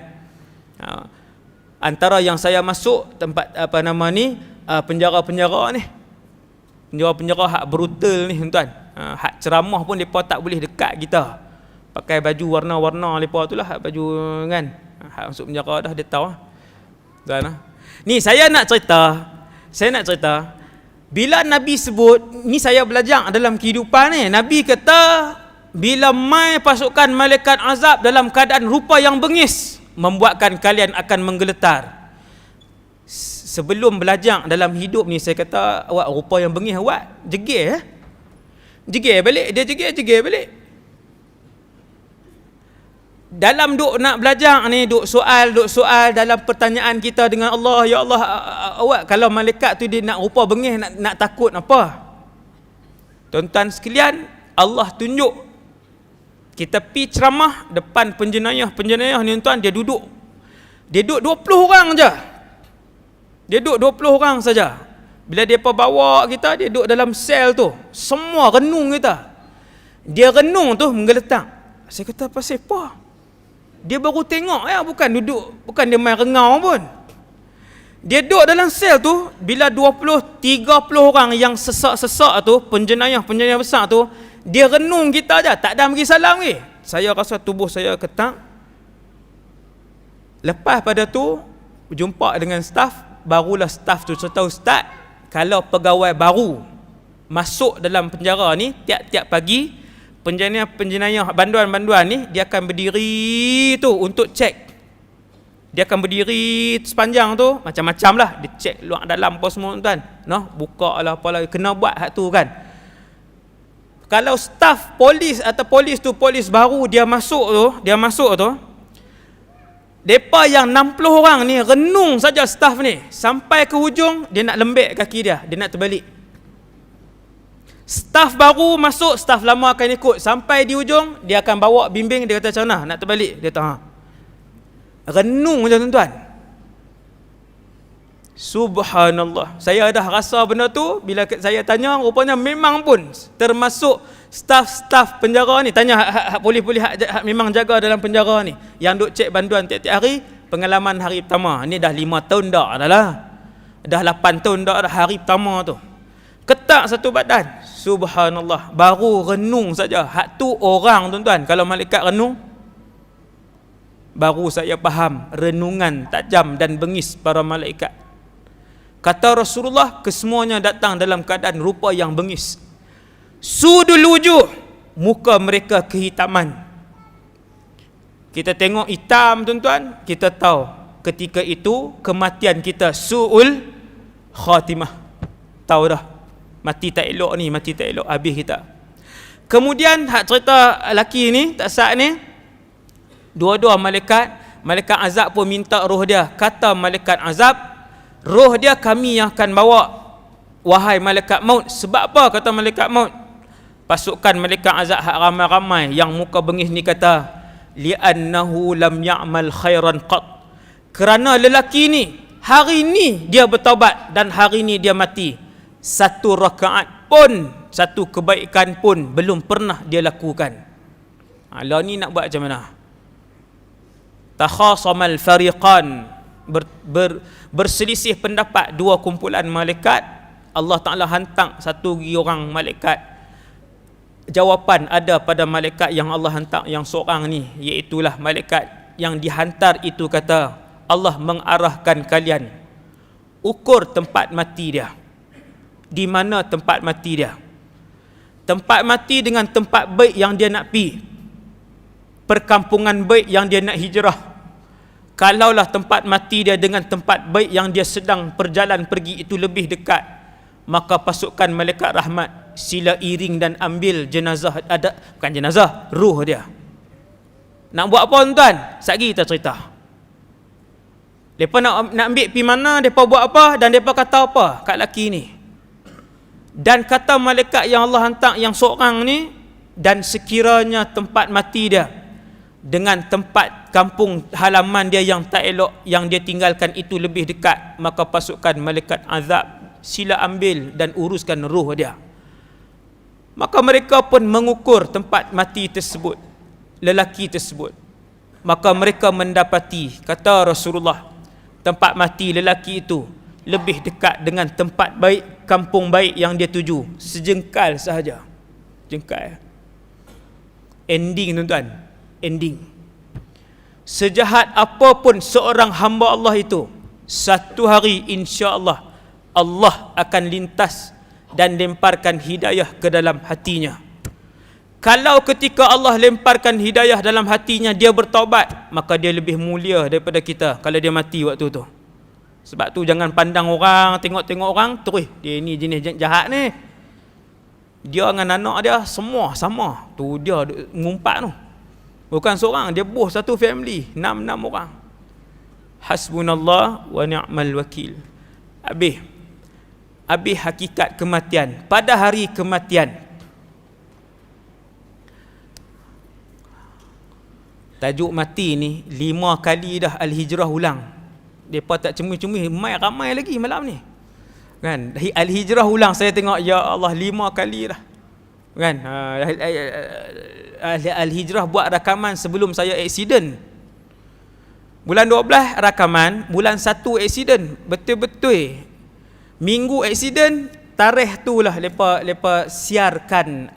Antara yang saya masuk tempat penjara-penjara ni, penjara-penjara hak brutal ni tuan-tuan. Hak ceramah pun depa tak boleh dekat kita. Pakai baju warna-warna depa tu lah, hak baju kan. Hak masuk penjara dah dia tahu. Tuan. Ni saya nak cerita. Bila Nabi sebut, ni saya belajar dalam kehidupan ni. Nabi kata, bila mai pasukan malaikat azab dalam keadaan rupa yang bengis, membuatkan kalian akan menggeletar. Sebelum belajar dalam hidup ni, saya kata, awak rupa yang bengis, awak jegir. Jegir balik, dia jegir balik. dalam duk nak belajar ni, duk soal dalam pertanyaan kita dengan Allah, ya Allah, awak kalau malaikat tu dia nak rupa bengih, nak takut apa? Tuan-tuan sekalian, Allah tunjuk kita pi ceramah depan penjenayah ni tuan, dia duduk 20 orang je. Dia duduk 20 orang saja. Bila depa bawa kita, dia duduk dalam sel tu, semua renung kita. Dia renung tu menggeletak. Saya kata pasal apa? Dia baru tengok ya, bukan dia main rengau pun. Dia duduk dalam sel tu, bila 20-30 orang yang sesak-sesak tu, penjenayah besar tu, dia renung kita aja, tak ada bagi salam lagi. Saya rasa tubuh saya ketak. Lepas pada tu jumpa dengan staf, barulah staf tu cerita, ustaz, kalau pegawai baru masuk dalam penjara ni, tiap-tiap pagi penjenayah banduan ni dia akan berdiri tu untuk cek. Dia akan berdiri sepanjang tu, macam-macam lah, dia cek luar dalam apa semua tuan, noh, buka lah apalah, kena buat hak tu kan. Kalau staf polis atau polis baru dia masuk tu, depa yang 60 orang ni renung saja staf ni, sampai ke hujung dia nak lembek kaki dia nak terbalik. Staf baru masuk, staf lama akan ikut, sampai di hujung dia akan bawa bimbing, dia kata macam mana nak terbalik, dia tahu. Renung je tuan-tuan. Subhanallah. Saya dah rasa benda tu, bila saya tanya, rupanya memang pun termasuk staf-staf penjara ni. Tanya hak polis-polis hak memang jaga dalam penjara ni, yang duk cek banduan tiap-tiap hari. Pengalaman hari pertama ni dah 5 tahun dah lah. Dah 8 tahun dah hari pertama tu. Ketak satu badan. Subhanallah. Baru renung saja. Hak tu orang tuan-tuan. Kalau malaikat renung, baru saya faham renungan tajam dan bengis para malaikat. Kata Rasulullah, kesemuanya datang dalam keadaan rupa yang bengis. Sudul wujuh, muka mereka kehitaman. Kita tengok hitam tuan-tuan, kita tahu ketika itu kematian kita su'ul khatimah. Tahu dah, mati tak elok ni, mati tak elok, habis kita. Kemudian hak cerita lelaki ni, tak sah ni, dua-dua malaikat azab pun minta roh dia. Kata malaikat azab, roh dia kami yang akan bawa, wahai malaikat maut. Sebab apa kata malaikat maut? Pasukan malaikat azab hak ramai-ramai yang muka bengis ni kata, li'annahu lam ya'mal khairan qat. Kerana lelaki ni hari ni dia bertaubat dan hari ni dia mati, satu rakaat pun, satu kebaikan pun belum pernah dia lakukan. Lah ni nak buat macam mana? Takhasamal fariqan, berselisih pendapat dua kumpulan malaikat. Allah Ta'ala hantar satu orang malaikat. Jawapan ada pada malaikat yang Allah hantar yang seorang ni, iaitulah malaikat yang dihantar itu kata, Allah mengarahkan kalian ukur tempat mati dia. Di mana tempat mati dia? Tempat mati dengan tempat baik yang dia nak pi, perkampungan baik yang dia nak hijrah. Kalaulah tempat mati dia dengan tempat baik yang dia sedang perjalanan pergi itu lebih dekat, maka pasukan malaikat rahmat sila iring dan ambil jenazah, ada bukan jenazah, ruh dia. Nak buat apa tuan? Satgi kita cerita. Depa nak ambil pi mana, depa buat apa dan depa kata apa kat lelaki ni. Dan kata malaikat yang Allah hantar yang seorang ni, dan sekiranya tempat mati dia dengan tempat kampung halaman dia yang tak elok yang dia tinggalkan itu lebih dekat, maka pasukan malaikat azab sila ambil dan uruskan ruh dia. Maka mereka pun mengukur tempat mati tersebut, lelaki tersebut. Maka mereka mendapati, kata Rasulullah, tempat mati lelaki itu lebih dekat dengan tempat baik, kampung baik yang dia tuju, sejengkal sahaja. Jengkal. Ending tuan-tuan, ending. Sejahat apapun seorang hamba Allah itu, satu hari insya-Allah Allah akan lintas dan lemparkan hidayah ke dalam hatinya. Kalau ketika Allah lemparkan hidayah dalam hatinya, dia bertaubat, maka dia lebih mulia daripada kita kalau dia mati waktu tu. Sebab tu jangan pandang orang, tengok-tengok orang terus, dia ni jenis jahat ni, dia dengan anak dia semua sama. Tu dia ngumpat tu. Bukan seorang, dia bos satu family, 6 orang. Hasbunallah wa ni'mal wakil. Habis hakikat kematian. Pada hari kematian, tajuk mati ni 5 kali dah Al-Hijrah ulang. Depa tak cemui-cemui, mai ramai lagi malam ni. Kan? Al-Hijrah ulang, saya tengok ya Allah 5 kali dah. Kan? Al-Hijrah buat rakaman sebelum saya aksiden. Bulan 12 rakaman, bulan 1 aksiden. Betul-betul minggu aksiden, tarikh tu lah lepa siarkan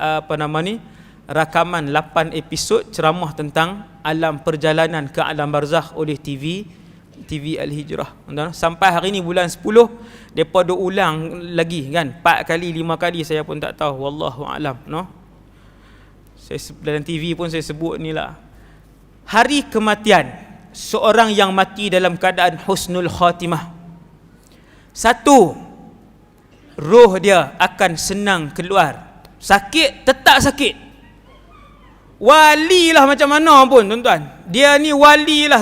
rakaman 8 episod ceramah tentang alam perjalanan ke alam barzakh oleh TV Al-Hijrah. Sampai hari ni bulan 10 depa duk ulang lagi kan, 4 kali 5 kali saya pun tak tahu, wallahu alam, no. Saya dalam TV pun saya sebut ni lah. Hari kematian seorang yang mati dalam keadaan husnul khatimah. 1, roh dia akan senang keluar. Sakit tetap sakit. Wali lah macam mana pun tuan-tuan, dia ni wali lah,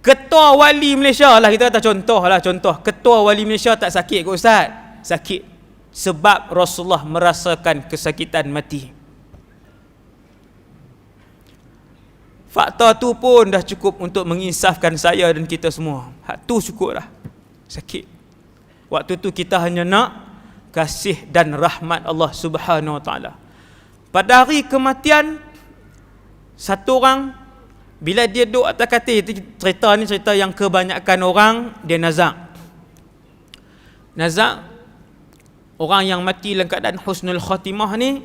ketua wali Malaysia lah, kita kata contoh ketua wali Malaysia tak sakit ke ustaz? Sakit, sebab Rasulullah merasakan kesakitan mati. Fakta tu pun dah cukup untuk menginsafkan saya dan kita semua. Hak tu cukup dah, sakit. Waktu tu kita hanya nak kasih dan rahmat Allah Subhanahu Wa Taala. Pada hari kematian, satu orang bila dia duduk atas katil, cerita ni cerita yang kebanyakan orang dia nazak. Orang yang mati dalam keadaan husnul khatimah ni,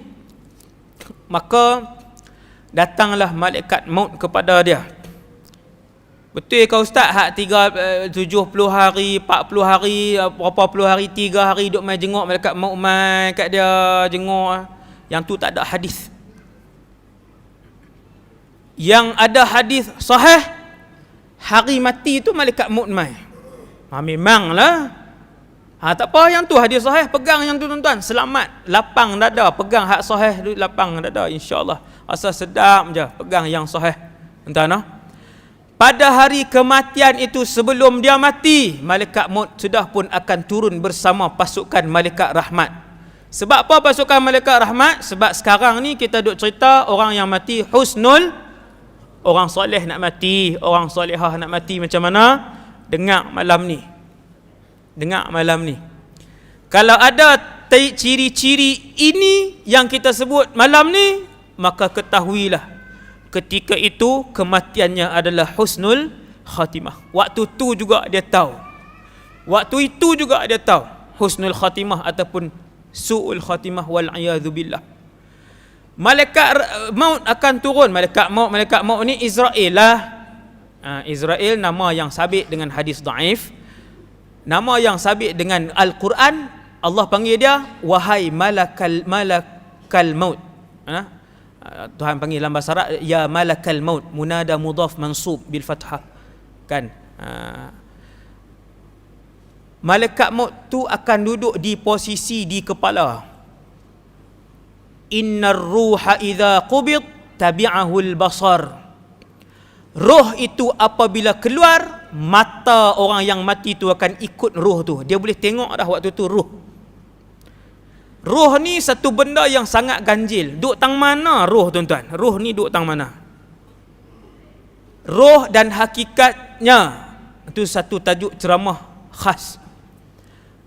maka datanglah malaikat maut kepada dia. Betul ke ustaz, hak 70 hari, 40 hari, berapa puluh hari, 3 hari duk mai jenguk malaikat maut mai kat dia jenguk? Yang tu tak ada hadis. Yang ada hadis sahih, hari mati tu malaikat maut mai. Memanglah. Tak apa, yang tu hadis sahih, pegang yang tu tuan-tuan, selamat, lapang dada, pegang hak sahih, lapang dada insya-Allah. Asal sedap je, pegang yang sahih. Tuan-tuan, pada hari kematian itu, sebelum dia mati, malaikat maut sudah pun akan turun bersama pasukan malaikat rahmat. Sebab apa pasukan malaikat rahmat? Sebab sekarang ni kita duk cerita orang yang mati husnul, orang soleh nak mati, orang solehah nak mati macam mana? Dengar malam ni. Kalau ada ciri-ciri ini yang kita sebut malam ni, maka ketahuilah ketika itu kematiannya adalah husnul khatimah. Waktu itu juga dia tahu husnul khatimah ataupun su'ul khatimah wal'iyadhu billah. Malaikat maut akan turun. Malaikat maut ni Israel lah. Israel nama yang sabit dengan hadis dhaif, nama yang sabit dengan Al-Quran. Allah panggil dia wahai malakal maut. Tuhan panggil dalam bahasa Arab ya malakal maut, munada mudhaf mansub bil fathah kan. Malaikat maut tu akan duduk di posisi di kepala. Innar ruha idza qubid tabi'ahu al-basar. Roh itu apabila keluar, mata orang yang mati tu akan ikut roh tu. Dia boleh tengok dah waktu tu roh. Roh ni satu benda yang sangat ganjil. Duk tang mana roh tuan-tuan? Roh ni duk tang mana? Roh dan hakikatnya, itu satu tajuk ceramah khas.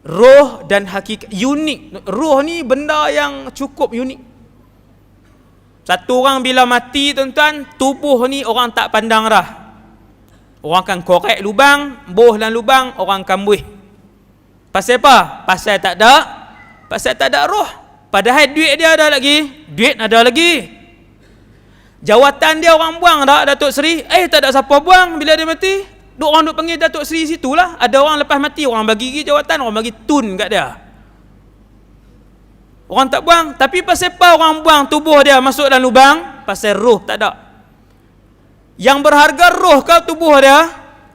Roh dan hakikat unik. Roh ni benda yang cukup unik. Satu orang bila mati tuan-tuan, tubuh ni orang tak pandang dah. Orang akan korek lubang, boh dalam lubang, orang akan buih. Pasal apa? Pasal tak ada roh. Padahal duit dia ada lagi. Jawatan dia orang buang dah, Datuk Seri. Tak ada siapa buang bila dia mati. Orang duk panggil Datuk Seri situlah. Ada orang lepas mati, orang bagi jawatan, orang bagi tun kat dia. Orang tak buang. Tapi pasal apa orang buang tubuh dia masuk dalam lubang? Pasal roh tak ada. Yang berharga roh ke tubuh dia?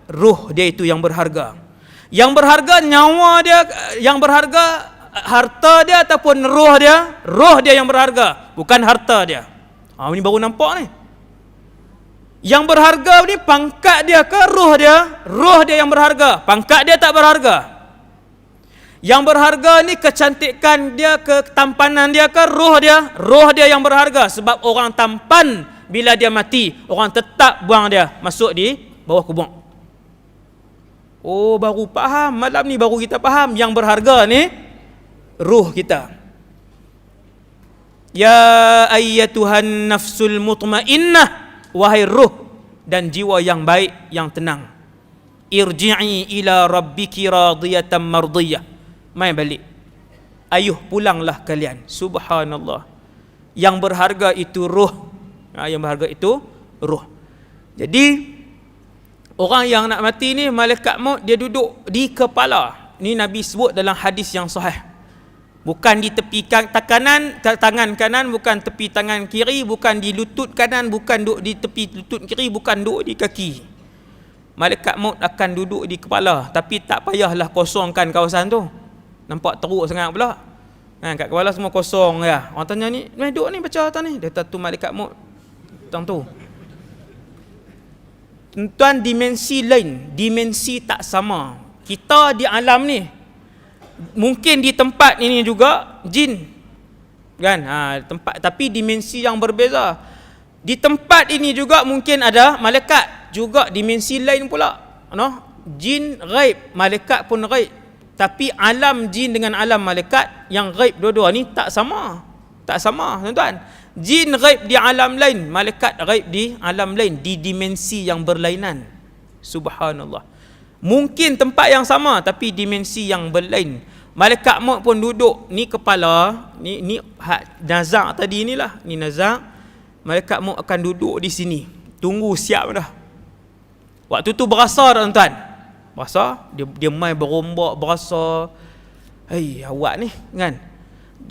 Roh dia itu yang berharga. Yang berharga nyawa dia, yang berharga harta dia ataupun roh dia? Roh dia yang berharga, bukan harta dia. Ini baru nampak ni. Yang berharga ni pangkat dia ke roh dia? Roh dia yang berharga, pangkat dia tak berharga. Yang berharga ni kecantikan dia, ketampanan dia ke roh dia? Roh dia yang berharga. Sebab orang tampan bila dia mati, orang tetap buang dia masuk di bawah kubur. Oh, baru faham. Malam ni baru kita faham. Yang berharga ni ruh kita. Ya ayyatuhan nafsul mutmainnah, wahai ruh dan jiwa yang baik, yang tenang. Irji'i ila rabbiki radiyatan mardiyah. Mai balik. Ayuh pulanglah kalian. Subhanallah. Yang berharga itu ruh. Yang berharga itu ruh. Jadi orang yang nak mati ni, malaikat maut dia duduk di kepala. Ni Nabi sebut dalam hadis yang sahih. Bukan di tepi tangan kanan, bukan tepi tangan kiri, bukan di lutut kanan, bukan duduk di tepi lutut kiri, bukan duduk di kaki. Malaikat maut akan duduk di kepala. Tapi tak payahlah kosongkan kawasan tu. Nampak teruk sangat pula. Kat kepala semua kosong ya. Orang tanya ni, duduk ni baca atas ni. Dia kata tu malaikat maut. Tang tu. Tuan, dimensi lain, dimensi tak sama. Kita di alam ni, mungkin di tempat ini juga jin, kan? Tempat, tapi dimensi yang berbeza. Di tempat ini juga mungkin ada malaikat, juga dimensi lain pula. Jin ghaib, malaikat pun ghaib. Tapi alam jin dengan alam malaikat yang ghaib dua-dua ni tak sama. Tak sama, tuan-tuan. Jin ghaib di alam lain, malaikat ghaib di alam lain, di dimensi yang berlainan. Subhanallah. Mungkin tempat yang sama tapi dimensi yang berlain. Malaikat maut pun duduk ni kepala, ni nazak tadi inilah, ni nazak. Malaikat maut akan duduk di sini. Tunggu siap dah. Waktu tu berasa dah, tuan-tuan. Berasa, dia mai berombak, berasa, hei awak ni kan,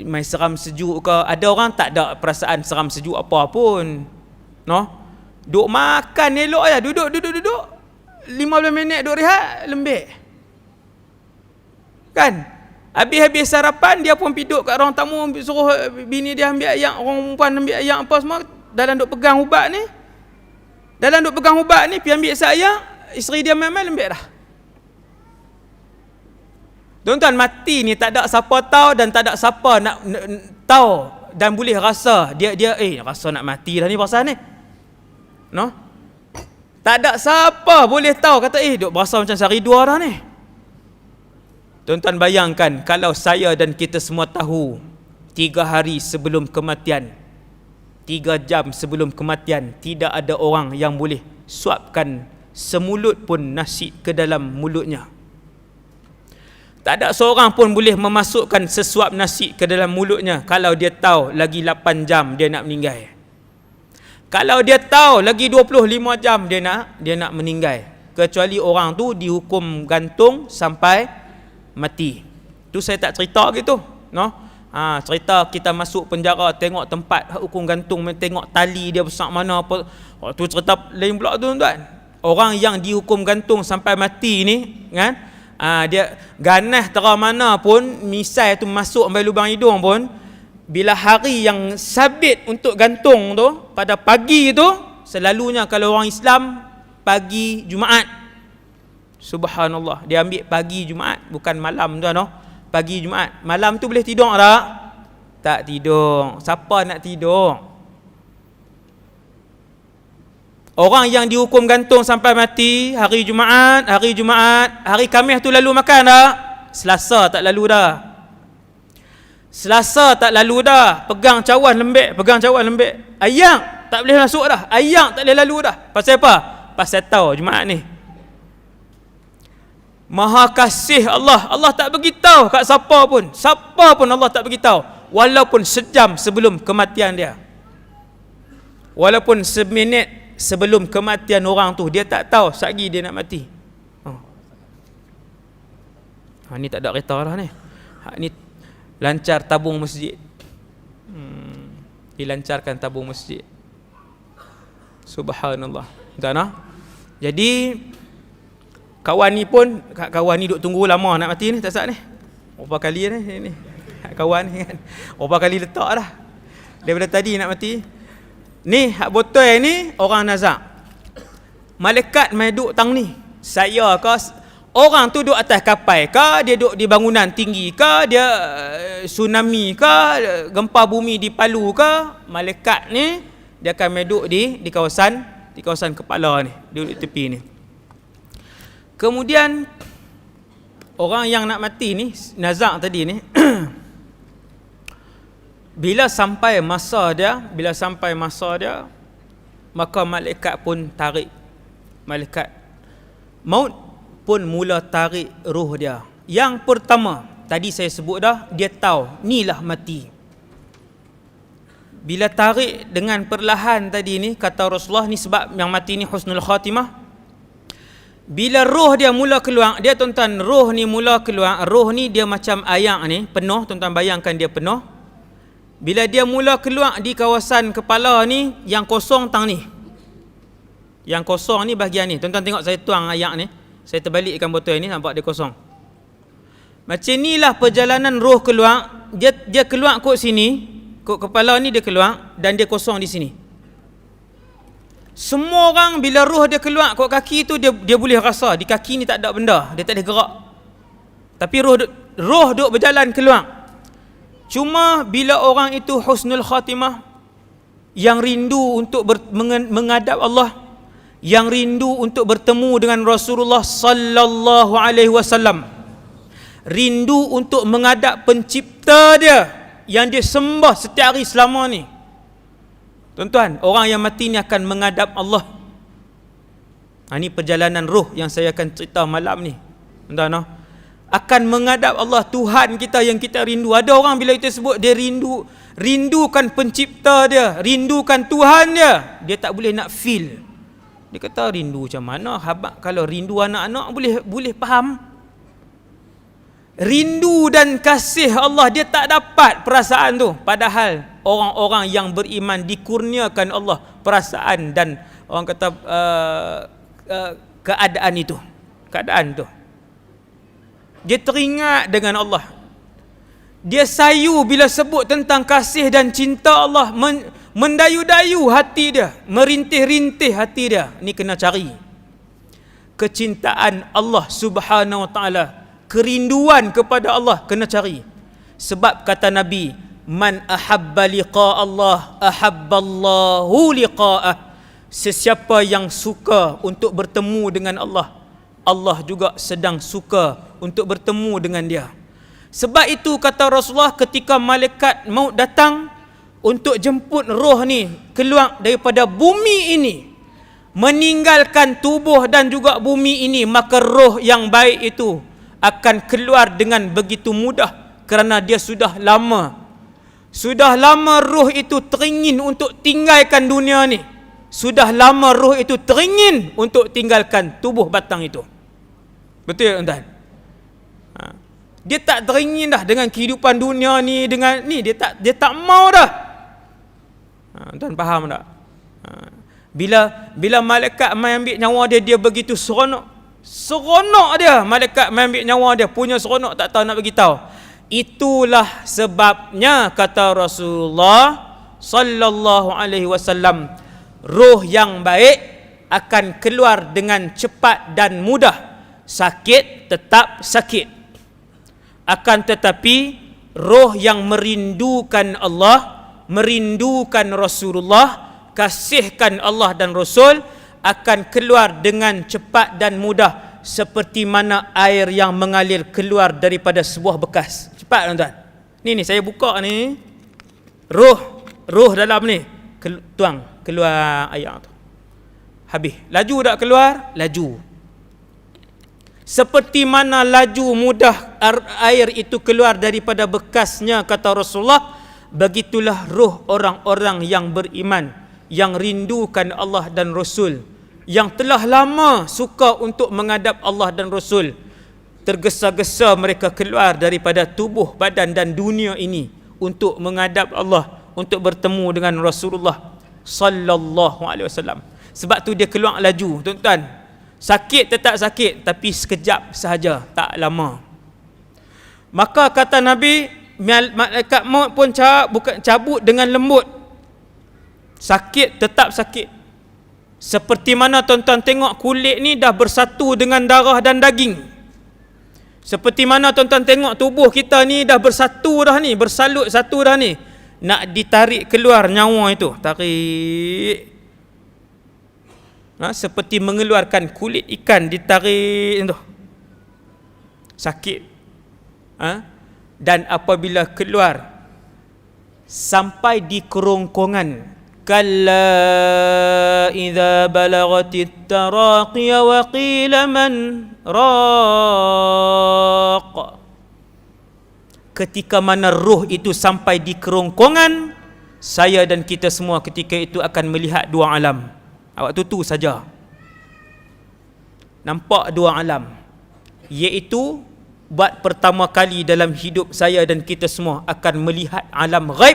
main seram sejuk ke. Ada orang tak ada perasaan seram sejuk apa pun. Duk makan elok je, duduk 15 minit duk rehat, lembik. Kan? Habis sarapan dia pun piduk kat ruang tamu, suruh bini dia ambil ayak, orang perempuan ambil ayak apa semua. Dalam duk pegang ubat ni, pergi ambil saya, isteri dia main-main lembik dah. Tuan-tuan, mati ni tak ada siapa tahu dan tak ada siapa nak tahu dan boleh rasa dia rasa nak mati dah ni pasal ni. Tak ada siapa boleh tahu kata duk berasa macam sehari dua dah ni. Tuan-tuan bayangkan kalau saya dan kita semua tahu 3 hari sebelum kematian, 3 jam sebelum kematian, tidak ada orang yang boleh suapkan semulut pun nasi ke dalam mulutnya. Tak ada seorang pun boleh memasukkan sesuap nasi ke dalam mulutnya kalau dia tahu lagi 8 jam dia nak meninggal. Kalau dia tahu lagi 25 jam dia nak meninggal. Kecuali orang tu dihukum gantung sampai mati. Tu saya tak cerita gitu, cerita kita masuk penjara, tengok tempat hukum gantung, tengok tali dia besar mana apa. Tu cerita lain pula tu, tuan. Orang yang dihukum gantung sampai mati ni kan, dia ganas tera mana pun, misai tu masuk sampai lubang hidung pun, bila hari yang sabit untuk gantung tu pada pagi tu, selalunya kalau orang Islam pagi Jumaat. Subhanallah, dia ambil pagi Jumaat, bukan malam tu pagi Jumaat. Malam tu boleh tidur tak? Tak tidur. Siapa nak tidur? Orang yang dihukum gantung sampai mati hari Jumaat, hari Khamis tu lalu makan tak? Selasa tak lalu dah. Pegang cawan lembik. Ayak tak boleh masuk dah. Ayak tak boleh lalu dah. Pasal apa? Pasal tahu Jumaat ni. Maha kasih Allah. Allah tak beritahu kat siapa pun. Siapa pun Allah tak beritahu. Walaupun sejam sebelum kematian dia. Walaupun seminit sebelum kematian orang tu, dia tak tahu satgi dia nak mati. Ni tak ada kereta dah ni. Ni lancar tabung masjid. Dilancarkan tabung masjid. Subhanallah. Jadi kawan ni duk tunggu lama nak mati ni, tak sat ni. Berapa kali ni kawan ni kan. Berapa kali letak dah. Daripada tadi nak mati. Ni hak botol ni orang nazak. malaikat mai duduk tang ni. Saya ke orang tu duduk atas kapal ke, dia duduk di bangunan tinggi ke, dia tsunami ke, gempa bumi di Palu ke, malaikat ni dia akan mai duduk di kawasan kepala ni, duduk di tepi ni. Kemudian orang yang nak mati ni, nazak tadi ni bila sampai masa dia, maka malaikat pun tarik, malaikat maut pun mula tarik roh dia. Yang pertama, tadi saya sebut dah, dia tahu nilah mati. Bila tarik dengan perlahan tadi ni, kata Rasulullah, ni sebab yang mati ni husnul khatimah. Bila roh dia mula keluar, dia tuan-tuan, roh ni mula keluar, roh ni dia macam ayak ni, penuh, tuan-tuan bayangkan dia penuh. Bila dia mula keluar di kawasan kepala ni, yang kosong tang ni. Yang kosong ni bahagian ni. Tuan-tuan tengok saya tuang ayak ni. Saya terbalikkan botol ni, nampak dia kosong. Macam inilah perjalanan roh keluar. Dia keluar kot sini, kot kepala ni dia keluar, dan dia kosong di sini. Semua orang bila roh dia keluar kot kaki tu, dia boleh rasa di kaki ni tak ada benda, dia tak boleh gerak. Tapi roh duk berjalan keluar. Cuma bila orang itu husnul khatimah, yang rindu untuk menghadap Allah, yang rindu untuk bertemu dengan Rasulullah sallallahu alaihi wasallam, rindu untuk menghadap pencipta dia yang dia sembah setiap hari selama ni. Tuan-tuan, orang yang mati ni akan menghadap Allah. Ini perjalanan roh yang saya akan cerita malam ni. Tuan-tuan, akan menghadap Allah, Tuhan kita yang kita rindu. Ada orang bila kita sebut dia rindukan pencipta dia, rindukan Tuhan dia, dia tak boleh nak feel. Dia kata rindu macam mana? Habaq kalau rindu anak-anak boleh faham. Rindu dan kasih Allah dia tak dapat perasaan tu. Padahal orang-orang yang beriman dikurniakan Allah perasaan dan orang kata keadaan itu. Keadaan tu. Dia teringat dengan Allah. Dia sayu bila sebut tentang kasih dan cinta Allah, mendayu-dayu hati dia, merintih-rintih hati dia. Ni kena cari kecintaan Allah Subhanahu wa taala, kerinduan kepada Allah kena cari. Sebab kata Nabi, man ahabba liqa Allah ahabballahu liqa'ah. Sesiapa yang suka untuk bertemu dengan Allah, Allah juga sedang suka untuk bertemu dengan dia. Sebab itu kata Rasulullah, ketika malaikat maut datang untuk jemput roh ni keluar daripada bumi ini, meninggalkan tubuh dan juga bumi ini, maka roh yang baik itu akan keluar dengan begitu mudah, kerana dia sudah lama roh itu teringin untuk tinggalkan dunia ni. Sudah lama roh itu teringin untuk tinggalkan tubuh batang itu. Betul tuan-tuan? Dia tak teringin dah dengan kehidupan dunia ni, dengan ni dia tak mau dah. Tuan faham tak? Bila malaikat mai ambil nyawa dia, dia begitu seronok dia, malaikat mai ambil nyawa dia, punya seronok tak tahu nak bagi tahu. Itulah sebabnya kata Rasulullah sallallahu alaihi wasallam, roh yang baik akan keluar dengan cepat dan mudah. Sakit tetap sakit. Akan tetapi roh yang merindukan Allah, merindukan Rasulullah, kasihkan Allah dan Rasul, akan keluar dengan cepat dan mudah, seperti mana air yang mengalir keluar daripada sebuah bekas. Cepat tuan-tuan. Ni saya buka ni. Roh dalam ni tuang keluar air tu. Habis. Laju tak keluar? Laju. Seperti mana laju mudah air itu keluar daripada bekasnya, kata Rasulullah, begitulah roh orang-orang yang beriman, yang rindukan Allah dan Rasul, yang telah lama suka untuk menghadap Allah dan Rasul. Tergesa-gesa mereka keluar daripada tubuh, badan dan dunia ini untuk menghadap Allah, untuk bertemu dengan Rasulullah sallallahu alaihi wasallam. Sebab tu dia keluar laju, tuan-tuan. Sakit tetap sakit, tapi sekejap sahaja, tak lama. Maka kata Nabi, malaikat maut pun cabut dengan lembut. Sakit tetap sakit. Seperti mana tuan-tuan tengok kulit ni dah bersatu dengan darah dan daging. Seperti mana tuan-tuan tengok tubuh kita ni dah bersatu dah ni, bersalut satu dah ni. Nak ditarik keluar nyawa itu, tarik. Seperti mengeluarkan kulit ikan, ditarik tu. Sakit. Dan apabila keluar sampai di kerongkongan, kalla idza balagatit taraqiya wa qila man raq. Ketika mana roh itu sampai di kerongkongan, saya dan kita semua ketika itu akan melihat dua alam. Waktu tu saja nampak dua alam, iaitu buat pertama kali dalam hidup saya dan kita semua akan melihat alam ghaib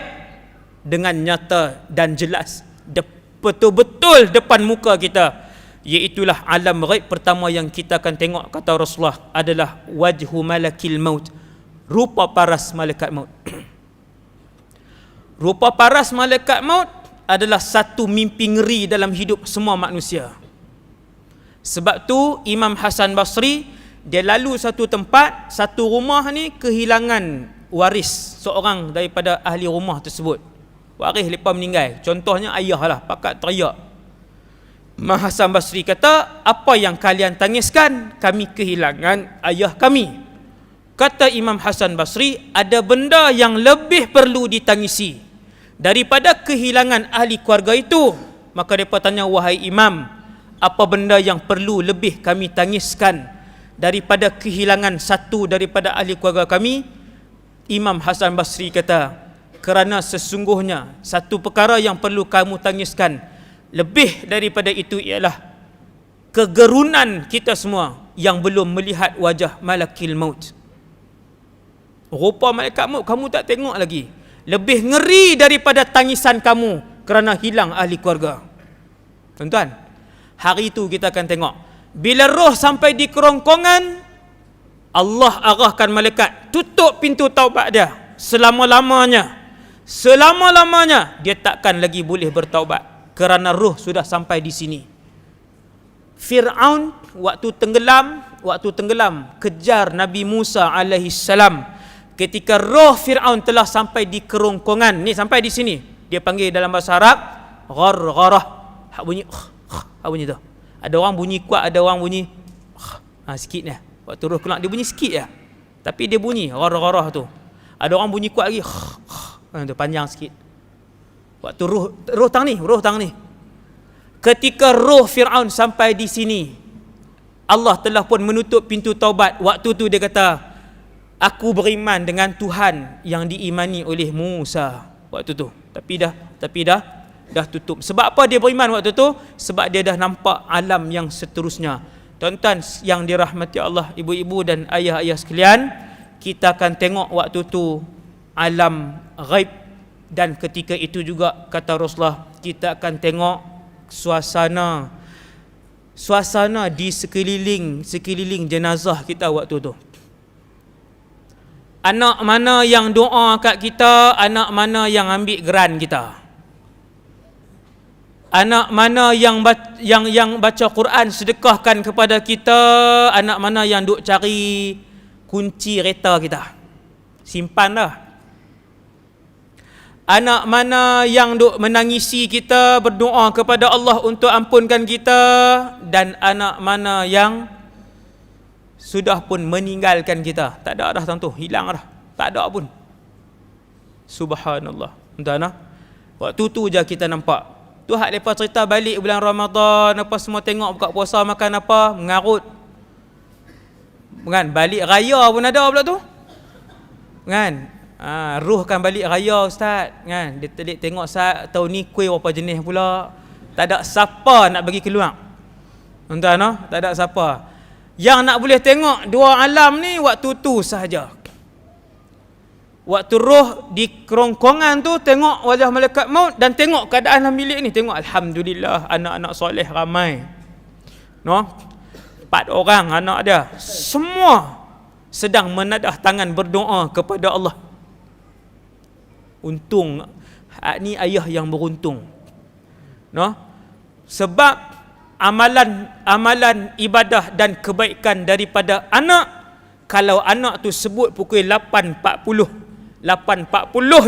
dengan nyata dan jelas, betul-betul depan muka kita. Iaitulah alam ghaib pertama yang kita akan tengok, kata Rasulullah, adalah wajhu malakil maut, rupa paras malaikat maut. Rupa paras malaikat maut adalah satu mimpi ngeri dalam hidup semua manusia. Sebab tu Imam Hasan Basri, dia lalu satu tempat, satu rumah ni kehilangan waris seorang daripada ahli rumah tersebut. Waris lepas meninggal, contohnya ayah lah, pakat teriak. Imam Hasan Basri kata, apa yang kalian tangiskan? Kami kehilangan ayah kami. Kata Imam Hasan Basri, ada benda yang lebih perlu ditangisi daripada kehilangan ahli keluarga itu. Maka mereka tanya, wahai Imam, apa benda yang perlu lebih kami tangiskan daripada kehilangan satu daripada ahli keluarga kami? Imam Hasan Basri kata, kerana sesungguhnya satu perkara yang perlu kamu tangiskan lebih daripada itu ialah kegerunan kita semua yang belum melihat wajah malakil maut. Rupa malaikat maut kamu tak tengok lagi, lebih ngeri daripada tangisan kamu kerana hilang ahli keluarga. Tuan-tuan, hari itu kita akan tengok, bila roh sampai di kerongkongan, Allah arahkan malaikat, tutup pintu taubat dia selama-lamanya. Selama-lamanya dia takkan lagi boleh bertaubat kerana roh sudah sampai di sini. Fir'aun waktu tenggelam kejar Nabi Musa alaihi salam. Ketika roh Fir'aun telah sampai di kerongkongan, ni sampai di sini, dia panggil dalam bahasa Arab ghargharah. Hak bunyi hak bunyi tu. Ada orang bunyi kuat, ada orang bunyi sikit ni. Waktu roh keluar dia bunyi sikit je, tapi dia bunyi ghargharah tu. Ada orang bunyi kuat lagi, tu panjang sikit. Waktu roh tang ni. Ketika roh Fir'aun sampai di sini, Allah telah pun menutup pintu taubat. Waktu tu dia kata, aku beriman dengan Tuhan yang diimani oleh Musa. Waktu tu. Tapi dah tutup. Sebab apa dia beriman waktu tu? Sebab dia dah nampak alam yang seterusnya. Tuan-tuan yang dirahmati Allah, ibu-ibu dan ayah-ayah sekalian, kita akan tengok waktu tu alam ghaib. Dan ketika itu juga, kata Rasulullah, kita akan tengok suasana di sekeliling jenazah kita waktu tu. Anak mana yang doa kat kita, anak mana yang ambil geran kita, anak mana yang baca Quran sedekahkan kepada kita, anak mana yang duk cari kunci kereta kita, simpan dah. Anak mana yang duk menangisi kita, berdoa kepada Allah untuk ampunkan kita, dan anak mana yang sudah pun meninggalkan kita. Tak ada dah tentu, hilang dah, tak ada pun. Subhanallah. Entah. Waktu tu je kita nampak. Tu hak lepas cerita balik bulan Ramadan, apa semua tengok buka puasa makan apa, mengarut. Kan balik raya pun ada pula tu. Kan? Ruh kan balik raya ustaz, kan? Dia telik tengok saat tahun ni kuih apa jenis pula. Tak ada siapa nak bagi keluar. Entah tak ada siapa. Yang nak boleh tengok dua alam ni waktu tu sahaja. Waktu roh di kerongkongan tu tengok wajah malaikat maut dan tengok keadaan dalam bilik ni, tengok alhamdulillah anak-anak soleh ramai. 4 orang anak dia, semua sedang menadah tangan berdoa kepada Allah. Untung ni ayah yang beruntung. Sebab amalan ibadah dan kebaikan daripada anak, kalau anak tu sebut pukul 8.40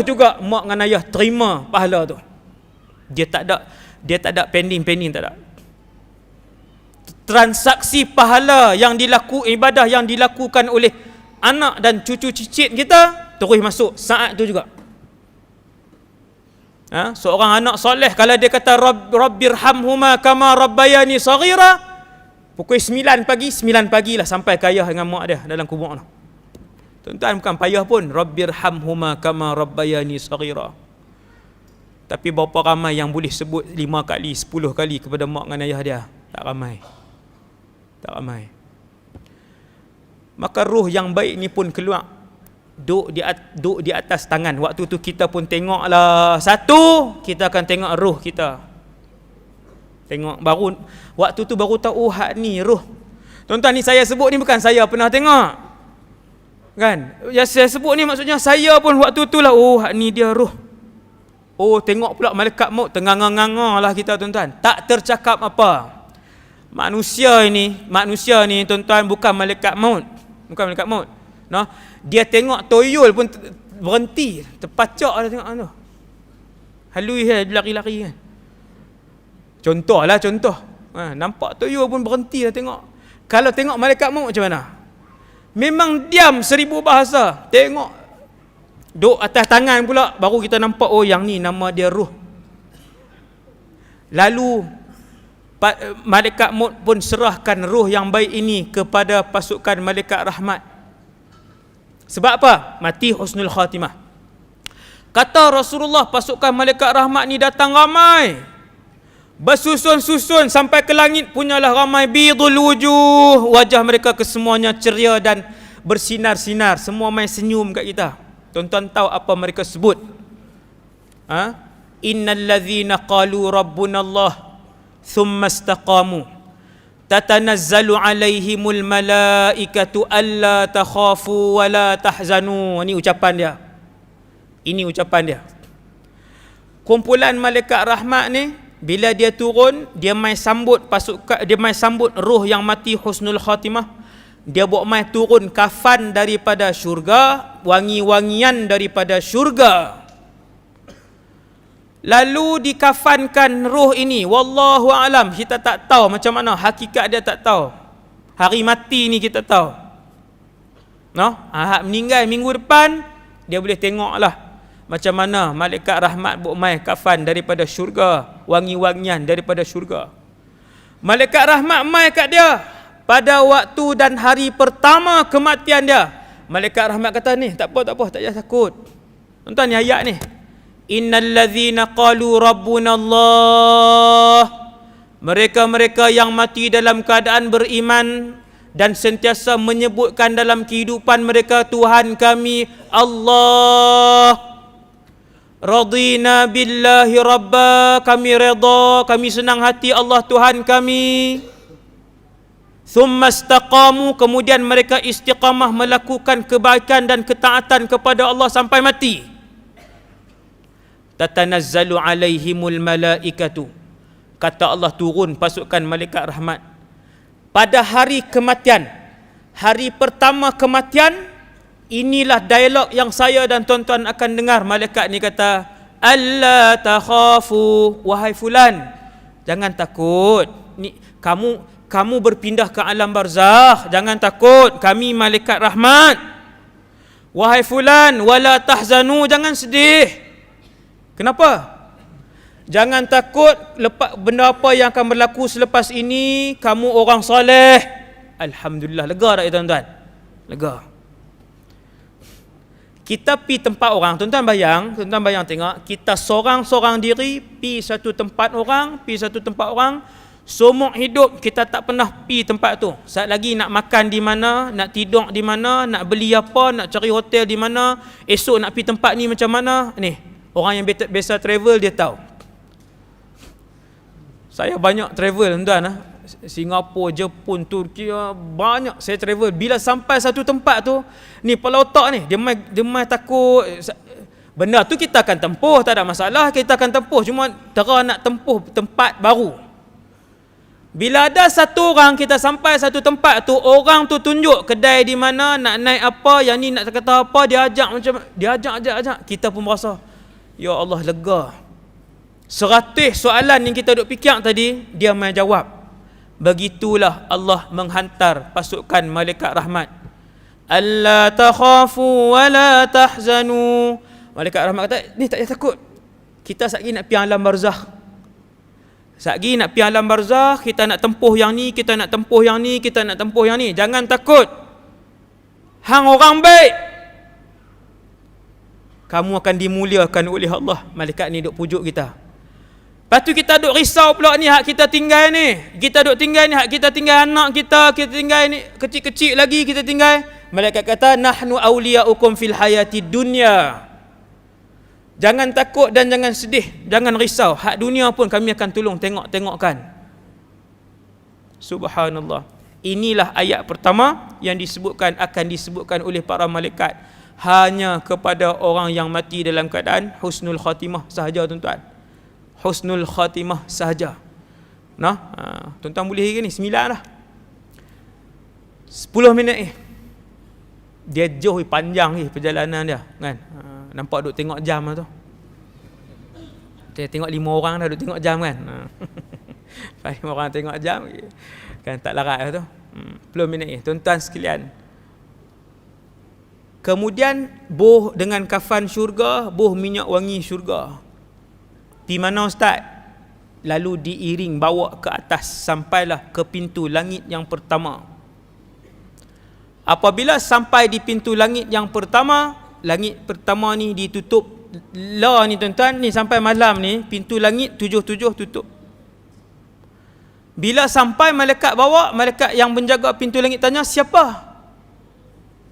juga mak dengan ayah terima pahala tu. Dia tak ada pending, tak ada. Transaksi pahala yang ibadah yang dilakukan oleh anak dan cucu cicit kita terus masuk saat tu juga. Seorang anak soleh, kalau dia kata Rabbirhamhuma kama rabbayani saghira, pukul 9 pagi lah sampai ke ayah dengan mak dia dalam kubur tu. Tuan-tuan bukan payah pun, Rabbirhamhuma kama rabbayani saghira. Tapi berapa ramai yang boleh sebut 5 kali, 10 kali kepada mak dengan ayah dia? Tak ramai. Maka ruh yang baik ni pun keluar, duduk di atas tangan. Waktu tu kita pun tengoklah satu, kita akan tengok ruh kita. Tengok baru waktu tu baru tahu hak ni ruh. Tuan-tuan, ni saya sebut ni bukan saya pernah tengok. Kan? Yang saya sebut ni maksudnya saya pun waktu tu lah, hak ni dia ruh. Tengok pula malaikat maut, tengah-nganga lah kita, tuan-tuan. Tak tercakap apa. Manusia ni tuan-tuan bukan malaikat maut. No? Dia tengok toyol pun berhenti, terpacak lah tengok tu. Halui lari-lari kan. Contoh. Nampak toyol pun berhenti lah tengok. Kalau tengok malaikat maut macam mana? Memang diam 1000 bahasa. Tengok duk atas tangan pula, baru kita nampak yang ni nama dia ruh. Lalu malaikat maut pun serahkan ruh yang baik ini kepada pasukan malaikat rahmat. Sebab apa? Mati husnul khatimah. Kata Rasulullah, pasukan malaikat rahmat ni datang ramai, bersusun-susun sampai ke langit, punyalah ramai. Bidul wujuh, wajah mereka kesemuanya ceria dan bersinar-sinar. Semua main senyum kat kita. Tuan-tuan tahu apa mereka sebut? Innal ladzina qalu rabbunallah thumma istaqamu tatanazzalu alaihimul malaikatu alla takhafu wa la tahzanu. Ini ucapan dia. Kumpulan malaikat rahmat ni bila dia turun, dia mai sambut ruh yang mati husnul khatimah. Dia buat mai turun kafan daripada syurga, wangi-wangian daripada syurga. Lalu dikafankan ruh ini. Wallahu alam, kita tak tahu macam mana hakikat dia, tak tahu. Hari mati ni kita tahu. Hak meninggal minggu depan, dia boleh tengoklah macam mana malaikat rahmat buat mai kafan daripada syurga, wangi-wangian daripada syurga. Malaikat rahmat mai kat dia pada waktu dan hari pertama kematian dia. Malaikat rahmat kata, ni tak apa, tak payah takut. Tuan-tuan, ni ayat ni. Innal ladzina qalu rabbunallah, mereka-mereka yang mati dalam keadaan beriman dan sentiasa menyebutkan dalam kehidupan mereka, Tuhan kami Allah. Radina billahi rabba, kami redha, kami senang hati Allah Tuhan kami. Thumma istaqamu, kemudian mereka istiqamah melakukan kebaikan dan ketaatan kepada Allah sampai mati. Tatanazzalu alaihimul malaikatu, kata Allah turun pasukan malaikat rahmat pada hari kematian, hari pertama kematian. Inilah dialog yang saya dan tuan-tuan akan dengar. Malaikat ni kata, alla takhafu, wahai fulan, jangan takut. Ni kamu berpindah ke alam barzakh, jangan takut, kami malaikat rahmat. Wahai fulan, wala tahzanu, jangan sedih. Kenapa? Jangan takut benda apa yang akan berlaku selepas ini, kamu orang soleh. Alhamdulillah, lega tak ya tuan-tuan? Lega. Kita pi tempat orang, tuan-tuan bayang tengok, kita sorang-sorang diri pi satu tempat orang, seumur hidup kita tak pernah pi tempat tu. Saat lagi nak makan di mana, nak tidur di mana, nak beli apa, nak cari hotel di mana, esok nak pi tempat ni macam mana. Ni, orang yang biasa travel dia tahu. Saya banyak travel tuan-tuan. Singapura, Jepun, Turki, banyak saya travel. Bila sampai satu tempat tu, ni kepala otak ni, dia mai takut. Benda tu kita akan tempuh, tak ada masalah, kita akan tempuh. Cuma tera nak tempuh tempat baru. Bila ada satu orang, kita sampai satu tempat tu, orang tu tunjuk kedai di mana, nak naik apa, yang ni nak kata apa, dia ajak macam, dia ajak. Kita pun merasa, ya Allah, lega. 100 soalan yang kita duk fikir tadi, dia main jawab. Begitulah Allah menghantar pasukan malaikat rahmat. Alla takhafu wa la tahzanu. Malaikat rahmat kata, ni tak payah takut. Kita sekali nak pergi alam barzakh. Sekali nak pergi alam barzakh, kita nak tempuh yang ni, kita nak tempuh yang ni, kita nak tempuh yang ni. Jangan takut. Hang orang baik, kamu akan dimuliakan oleh Allah. Malaikat ni duk pujuk kita. Lepas tu kita duk risau pula ni, hak kita tinggal ni. Kita duk tinggal ni, hak kita tinggal anak kita tinggal ni, kecil-kecil lagi kita tinggal. Malaikat kata, nahnu awliya'ukum fil hayati dunya. Jangan takut dan jangan sedih, jangan risau. Hak dunia pun kami akan tolong tengokkan. Subhanallah. Inilah ayat pertama yang disebutkan, akan disebutkan oleh para malaikat hanya kepada orang yang mati dalam keadaan husnul khatimah sahaja, tuan-tuan. Husnul khatimah sahaja. Nah, tuan-tuan boleh ke ni? 9 dah. 10 minit ni. Dia jauh panjang ni perjalanan dia, kan? Nampak duk tengok jam lah tu. Dia tengok 5 orang dah duk tengok jam, kan? 5 orang tengok jam, kan tak larat lah tu. 10 minit ni, tuan-tuan sekalian. Kemudian boh dengan kafan syurga, boh minyak wangi syurga. Di mana ustaz? Lalu diiring bawa ke atas sampailah ke pintu langit yang pertama. Apabila sampai di pintu langit yang pertama, langit pertama ni ditutup lah ni, tuan-tuan, ni sampai malam ni pintu langit 7 tutup. Bila sampai malaikat bawa, malaikat yang menjaga pintu langit tanya, siapa?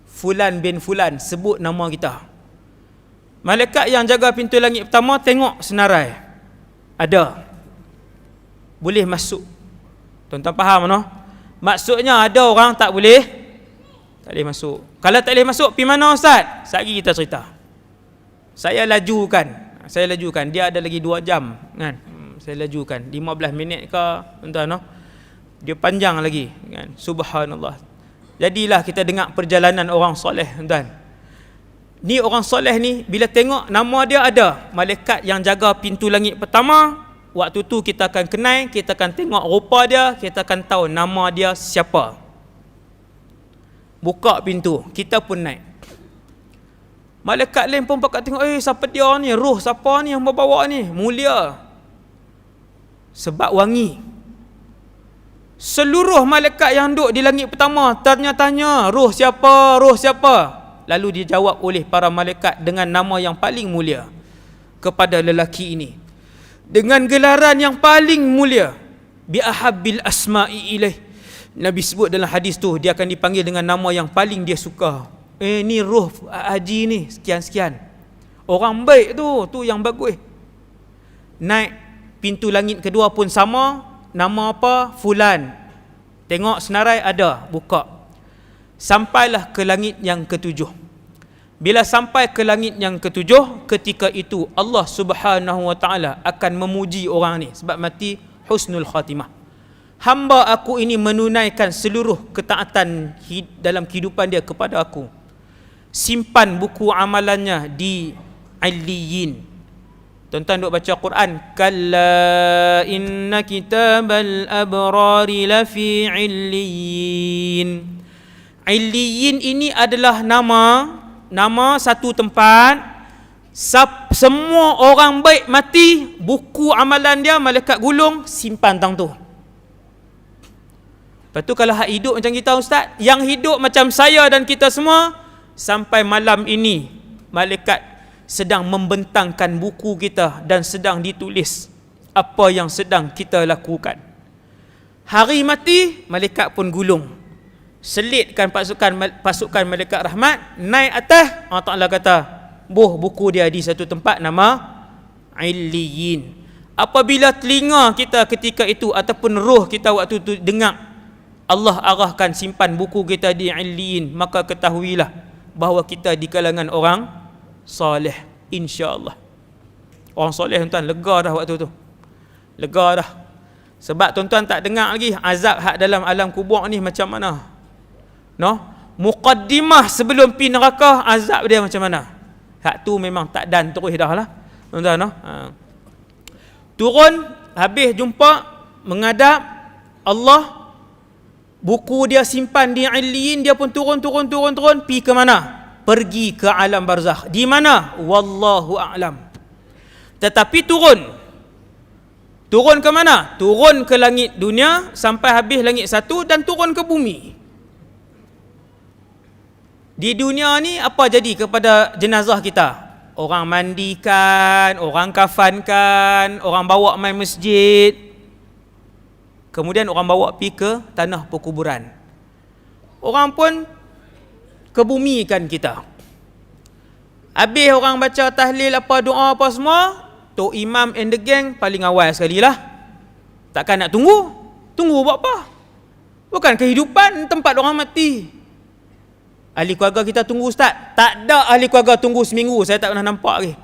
Fulan bin Fulan, sebut nama kita. Malaikat yang jaga pintu langit pertama tengok senarai, ada, boleh masuk. Tuan-tuan faham no? Maksudnya ada orang tak boleh masuk. Kalau tak boleh masuk, pergi mana ustaz? Sekali kita cerita. Saya lajukan, dia ada lagi 2 jam, kan? Saya lajukan 15 minit ke, tuan-tuan no? Dia panjang lagi, kan? Subhanallah. Jadilah kita dengar perjalanan orang soleh, tuan-tuan. Ni orang soleh ni, bila tengok nama dia ada, malaikat yang jaga pintu langit pertama, waktu tu kita akan kenal, kita akan tengok rupa dia, kita akan tahu nama dia siapa. Buka pintu, kita pun naik. Malaikat lain pun pakat tengok, siapa dia ni, roh siapa ni yang bawa ni, mulia. Sebab wangi. Seluruh malaikat yang duduk di langit pertama tanya-tanya, roh siapa, roh siapa? Lalu dijawab oleh para malaikat dengan nama yang paling mulia kepada lelaki ini, dengan gelaran yang paling mulia, bi ahabbil asma'i ilaih. Nabi sebut dalam hadis tu, dia akan dipanggil dengan nama yang paling dia suka. Ni roh haji ni, sekian-sekian. Orang baik tu yang bagus. Naik pintu langit kedua pun sama, nama apa? Fulan. Tengok senarai ada, buka. Sampailah ke langit yang ke-7. Bila sampai ke langit yang ke-7, ketika itu Allah Subhanahu wa taala akan memuji orang ni sebab mati husnul khatimah. Hamba aku ini menunaikan seluruh ketaatan dalam kehidupan dia kepada aku. Simpan buku amalannya di Illiyin. Tuan-tuan duk baca Quran, kalla inna kitabal abrari lafi Illiyin. Illiyin ini adalah nama satu tempat. Semua orang baik mati, buku amalan dia malaikat gulung, simpan tang tu. Lepas tu kalau hak hidup macam kita ustaz, yang hidup macam saya dan kita semua, sampai malam ini malaikat sedang membentangkan buku kita dan sedang ditulis apa yang sedang kita lakukan. Hari mati, malaikat pun gulung, selitkan pasukan malaikat rahmat naik atas. Allah Ta'ala kata, buku dia di satu tempat nama Illiyin. Apabila telinga kita ketika itu ataupun roh kita waktu itu dengar Allah arahkan simpan buku kita di Illiyin, maka ketahuilah bahawa kita di kalangan orang soleh, insya-Allah. Orang soleh tuan, lega dah waktu tu. Lega dah. Sebab tuan-tuan tak dengar lagi azab hak dalam alam kubur ni macam mana. Muqaddimah sebelum pi neraka, azab dia macam mana. Hak tu memang tak dan terus dah lah. Tuan-tuan, turun, habis jumpa, menghadap Allah, buku dia simpan di Illiyin, dia pun turun, pi ke mana? Pergi ke alam barzakh. Di mana? Wallahu a'lam. Tetapi turun ke mana? Turun ke langit dunia sampai habis langit 1 dan turun ke bumi. Di dunia ni apa jadi kepada jenazah kita? Orang mandikan, orang kafankan, orang bawa main masjid. Kemudian orang bawa pi ke tanah perkuburan. Orang pun kebumikan kita. Habis orang baca tahlil apa, doa apa semua, Tok Imam and the gang paling awal sekali lah. Takkan nak tunggu buat apa? Bukan kehidupan tempat orang mati. Ahli keluarga kita tunggu ustaz? Tak ada ahli keluarga tunggu seminggu, saya tak pernah nampak lagi.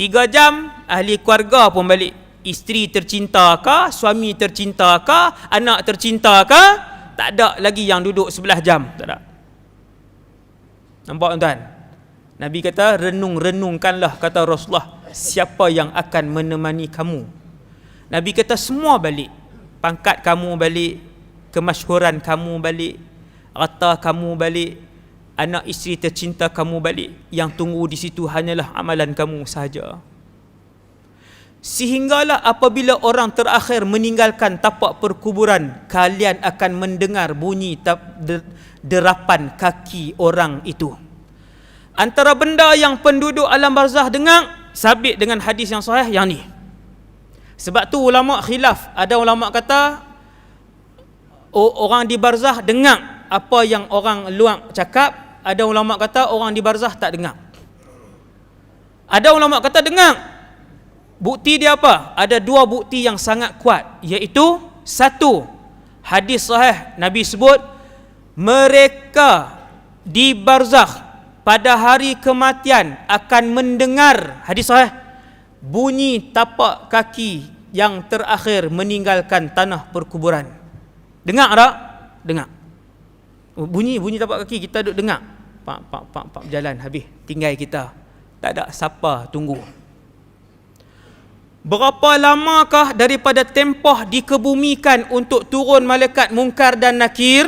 3 jam ahli keluarga pun balik. Isteri tercinta kah, suami tercinta kah, anak tercinta kah, tak ada lagi yang duduk 11 jam, tak ada. Nampak tuan? Nabi kata renungkanlah, kata Rasulullah, siapa yang akan menemani kamu. Nabi kata semua balik. Pangkat kamu balik, kemasyhuran kamu balik, harta kamu balik, anak isteri tercinta kamu balik. Yang tunggu di situ hanyalah amalan kamu sahaja. Sehinggalah apabila orang terakhir meninggalkan tapak perkuburan, kalian akan mendengar bunyi derapan kaki orang itu. Antara benda yang penduduk alam barzakh dengar, sabit dengan hadis yang sahih yang ni. Sebab tu ulama khilaf. Ada ulama kata orang di barzakh dengar apa yang orang luar cakap. Ada ulama kata orang di barzakh tak dengar. Ada ulama kata dengar. Bukti dia apa? Ada 2 bukti yang sangat kuat, iaitu 1, hadis sahih Nabi sebut mereka di barzakh pada hari kematian akan mendengar, hadis sahih, bunyi tapak kaki yang terakhir meninggalkan tanah perkuburan. Dengar tak? Dengar. Bunyi tapak kaki kita duduk dengar. Pak berjalan habis, tinggal kita. Tak ada siapa tunggu. Berapa lamakah daripada tempoh dikebumikan untuk turun malaikat Munkar dan Nakir?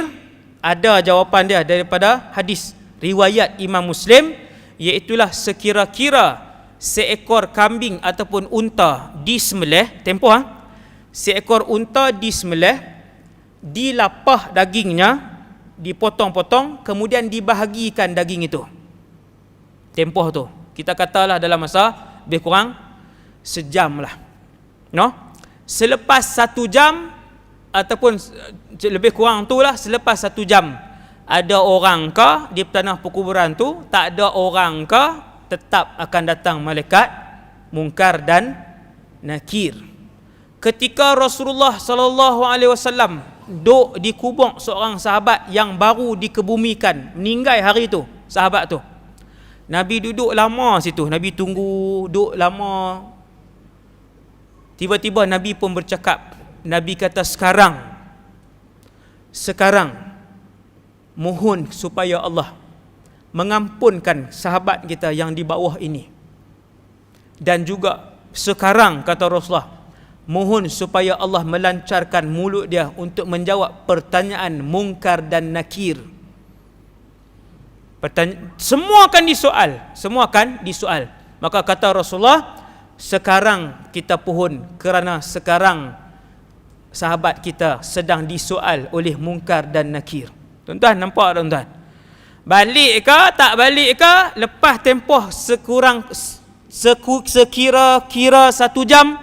Ada jawapan dia daripada hadis riwayat Imam Muslim, iaitulah sekira-kira seekor kambing ataupun unta disembelih, tempoh seekor unta disembelih, dilapah dagingnya, dipotong-potong, kemudian dibahagikan daging itu. Tempoh tu kita katalah dalam masa lebih kurang sejam lah. Selepas 1 jam ataupun lebih kurang tu lah, selepas 1 jam ada orang kah di tanah perkuburan tu, tak ada orang kah, tetap akan datang malaikat Munkar dan Nakir. Ketika Rasulullah sallallahu alaihi wasallam duduk di kubur seorang sahabat yang baru dikebumikan, meninggal hari tu sahabat tu, Nabi duduk lama situ, Nabi tunggu, duduk lama. Tiba-tiba Nabi pun bercakap. Nabi kata sekarang mohon supaya Allah mengampunkan sahabat kita yang di bawah ini. Dan juga sekarang, kata Rasulullah, mohon supaya Allah melancarkan mulut dia untuk menjawab pertanyaan Munkar dan Nakir. Semua akan disoal. Maka kata Rasulullah, sekarang kita pohon kerana sekarang sahabat kita sedang disoal oleh Munkar dan Nakir. Tuan-tuan nampak tak tuan-tuan? Balik ke tak balik ke, lepas tempoh sekira-kira 1 jam,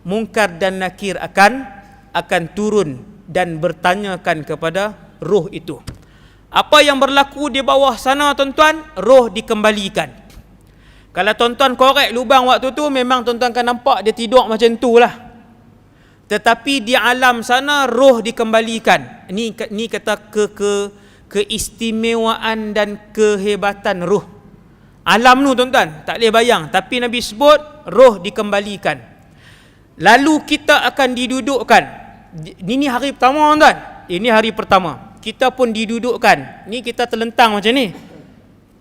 Munkar dan Nakir akan turun dan bertanyakan kepada roh itu. Apa yang berlaku di bawah sana tuan-tuan? Roh dikembalikan. Kalau tuan-tuan korek lubang waktu tu, memang tuan-tuan akan nampak dia tidur macam tu lah. Tetapi di alam sana roh dikembalikan. Ni kata keistimewaan dan kehebatan roh. Alam tu tuan-tuan tak boleh bayang, tapi Nabi sebut roh dikembalikan. Lalu kita akan didudukkan. Ini hari pertama tuan. Ini hari pertama. Kita pun didudukkan. Ni kita terlentang macam ni.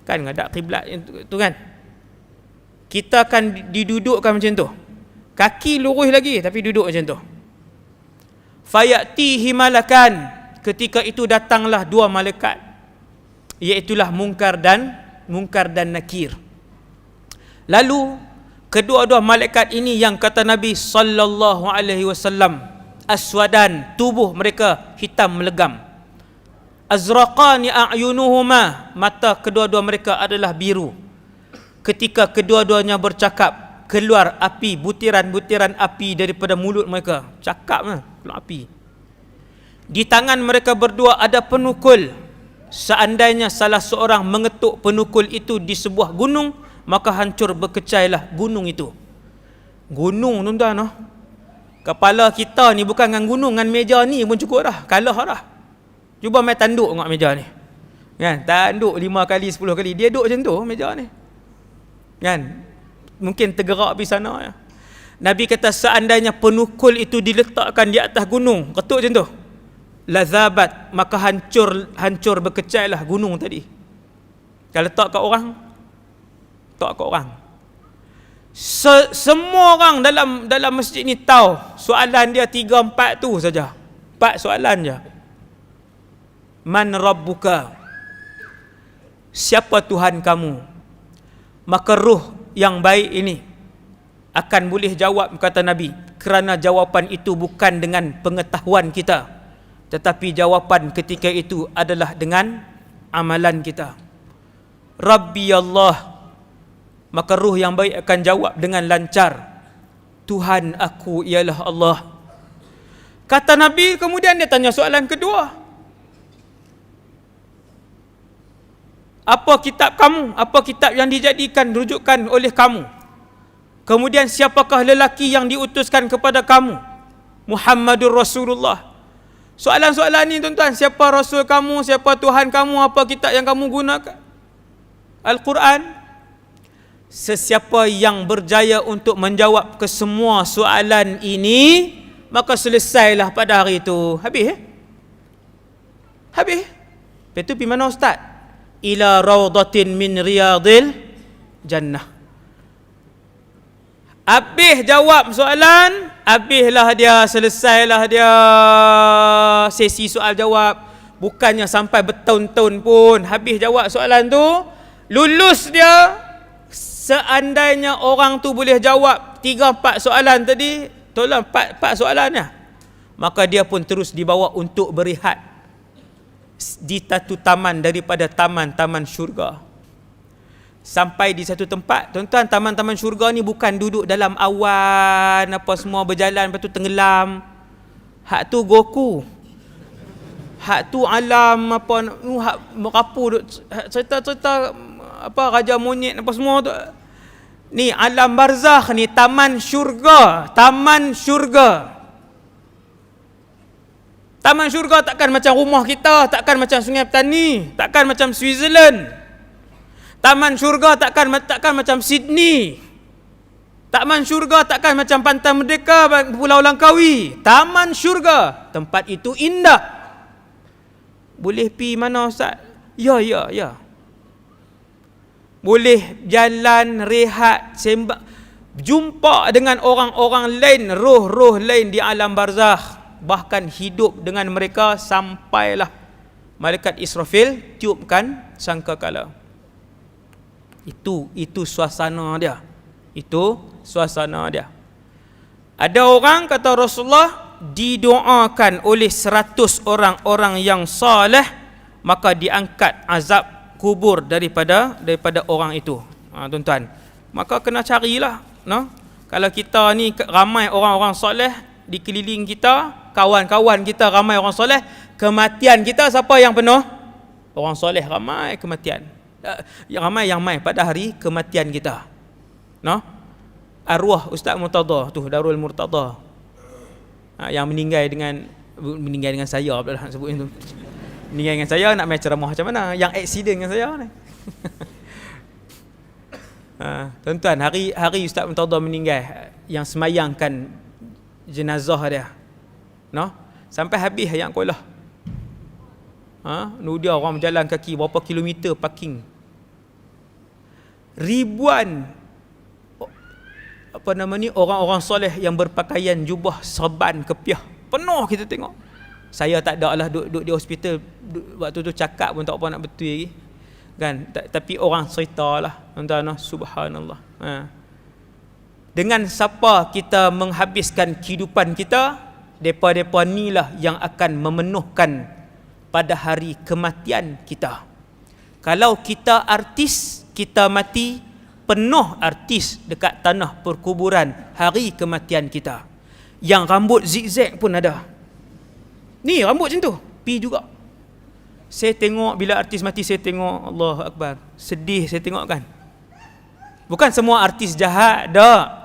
Kan ada kiblat tu kan. Kita akan didudukkan macam tu. Kaki lurus lagi tapi duduk macam tu. Fayatihi malakan. Ketika itu datanglah dua malaikat, iaitulah Munkar dan Nakir. Lalu kedua-dua malaikat ini yang kata Nabi sallallahu alaihi wasallam, aswadan, tubuh mereka hitam melegam. Azraqani a'yunuhuma, mata kedua-dua mereka adalah biru. Ketika kedua-duanya bercakap, keluar api, butiran-butiran api daripada mulut mereka. Cakap keluar api. Di tangan mereka berdua ada penukul. Seandainya salah seorang mengetuk penukul itu di sebuah gunung, maka hancur berkecailah gunung itu. Gunung tuan-tuan, kepala kita ni bukan dengan gunung, dengan meja ni pun cukup dah, kalah dah. Cuba main tanduk tengok meja ni. Kan, tanduk 5 kali 10 kali, dia duduk macam tu meja ni. Kan, mungkin tergerak pergi sana ya. Nabi kata seandainya penukul itu diletakkan di atas gunung, ketuk macam tu, lazabat, maka hancur berkecailah gunung tadi. Kalau letak kat orang, semua orang dalam masjid ni tahu soalan dia 3-4 tu saja. 4 soalan je. Man rabbuka? Siapa Tuhan kamu? Maka ruh yang baik ini akan boleh jawab, kata Nabi, kerana jawapan itu bukan dengan pengetahuan kita, tetapi jawapan ketika itu adalah dengan amalan kita. Rabbi Allah, maka ruh yang baik akan jawab dengan lancar, Tuhan aku ialah Allah. Kata Nabi, kemudian dia tanya soalan kedua, apa kitab kamu? Apa kitab yang dijadikan rujukan oleh kamu? Kemudian siapakah lelaki yang diutuskan kepada kamu? Muhammadur Rasulullah. Soalan-soalan ni tuan-tuan, siapa Rasul kamu, siapa Tuhan kamu, apa kitab yang kamu gunakan? Al-Quran. Sesiapa yang berjaya untuk menjawab kesemua soalan ini, maka selesailah pada hari itu. Habis Habis. Lepas tu pergi mana ustaz? Ila rawdatin min riyadil jannah. Habis jawab soalan, habislah dia, selesailah dia sesi soal jawab. Bukannya sampai bertahun-tahun pun, habis jawab soalan tu, lulus dia. Seandainya orang tu boleh jawab 3-4 soalan tadi, tolong 4 soalannya, maka dia pun terus dibawa untuk berehat di satu taman daripada taman-taman syurga. Sampai di satu tempat, tuan-tuan, taman-taman syurga ni bukan duduk dalam awan apa semua berjalan lepas tu tenggelam. Hak tu Goku. Hak tu alam apa, hak merapu cerita-cerita apa raja monyet apa semua tu. Ni alam barzakh ni, taman syurga, taman syurga. Taman syurga takkan macam rumah kita, takkan macam Sungai Petani, takkan macam Switzerland. Taman syurga takkan macam Sydney. Taman syurga takkan macam Pantai Merdeka, Pulau Langkawi. Taman syurga, tempat itu indah. Boleh pi mana ustaz? Ya. Boleh jalan, rehat, sembah, jumpa dengan orang-orang lain, roh-roh lain di alam barzakh. Bahkan hidup dengan mereka sampailah malaikat Israfil tiupkan sangkakala. Itu suasana dia. Itu suasana dia. Ada orang, kata Rasulullah, didoakan oleh 100 orang-orang yang saleh, maka diangkat azab kubur daripada orang itu. Tuan-tuan, maka kena carilah, no? Kalau kita ni ramai orang-orang soleh di keliling kita, kawan-kawan kita ramai orang soleh, kematian kita siapa yang penuh? Orang soleh ramai kematian. Ramai yang mai pada hari kematian kita. No? Arwah Ustaz Murtada tu, Darul Murtada. Yang meninggal dengan saya pula nak sebut itu. Meninggal dengan saya, nak main ceramah macam mana? Yang aksiden dengan saya ni. Tuan-tuan, hari Ustaz Murtada meninggal, yang semayangkan jenazah dia. Sampai habis yang kolah. Dia orang berjalan kaki berapa kilometer parking. Ribuan orang-orang soleh yang berpakaian jubah serban kepiah. Penuh kita tengok. Saya tak ada lah duduk di hospital waktu tu, cakap pun tak apa nak betul lagi. Kan? Tapi orang cerita lah. Tuan-tuan, subhanallah. Dengan siapa kita menghabiskan kehidupan kita, depa-depa inilah yang akan memenuhkan pada hari kematian kita. Kalau kita artis, kita mati, penuh artis dekat tanah perkuburan hari kematian kita. Yang rambut zigzag pun ada. Ni rambut macam tu, pi juga. Saya tengok bila artis mati, saya tengok, Allahu Akbar, sedih saya tengok kan. Bukan semua artis jahat, dah.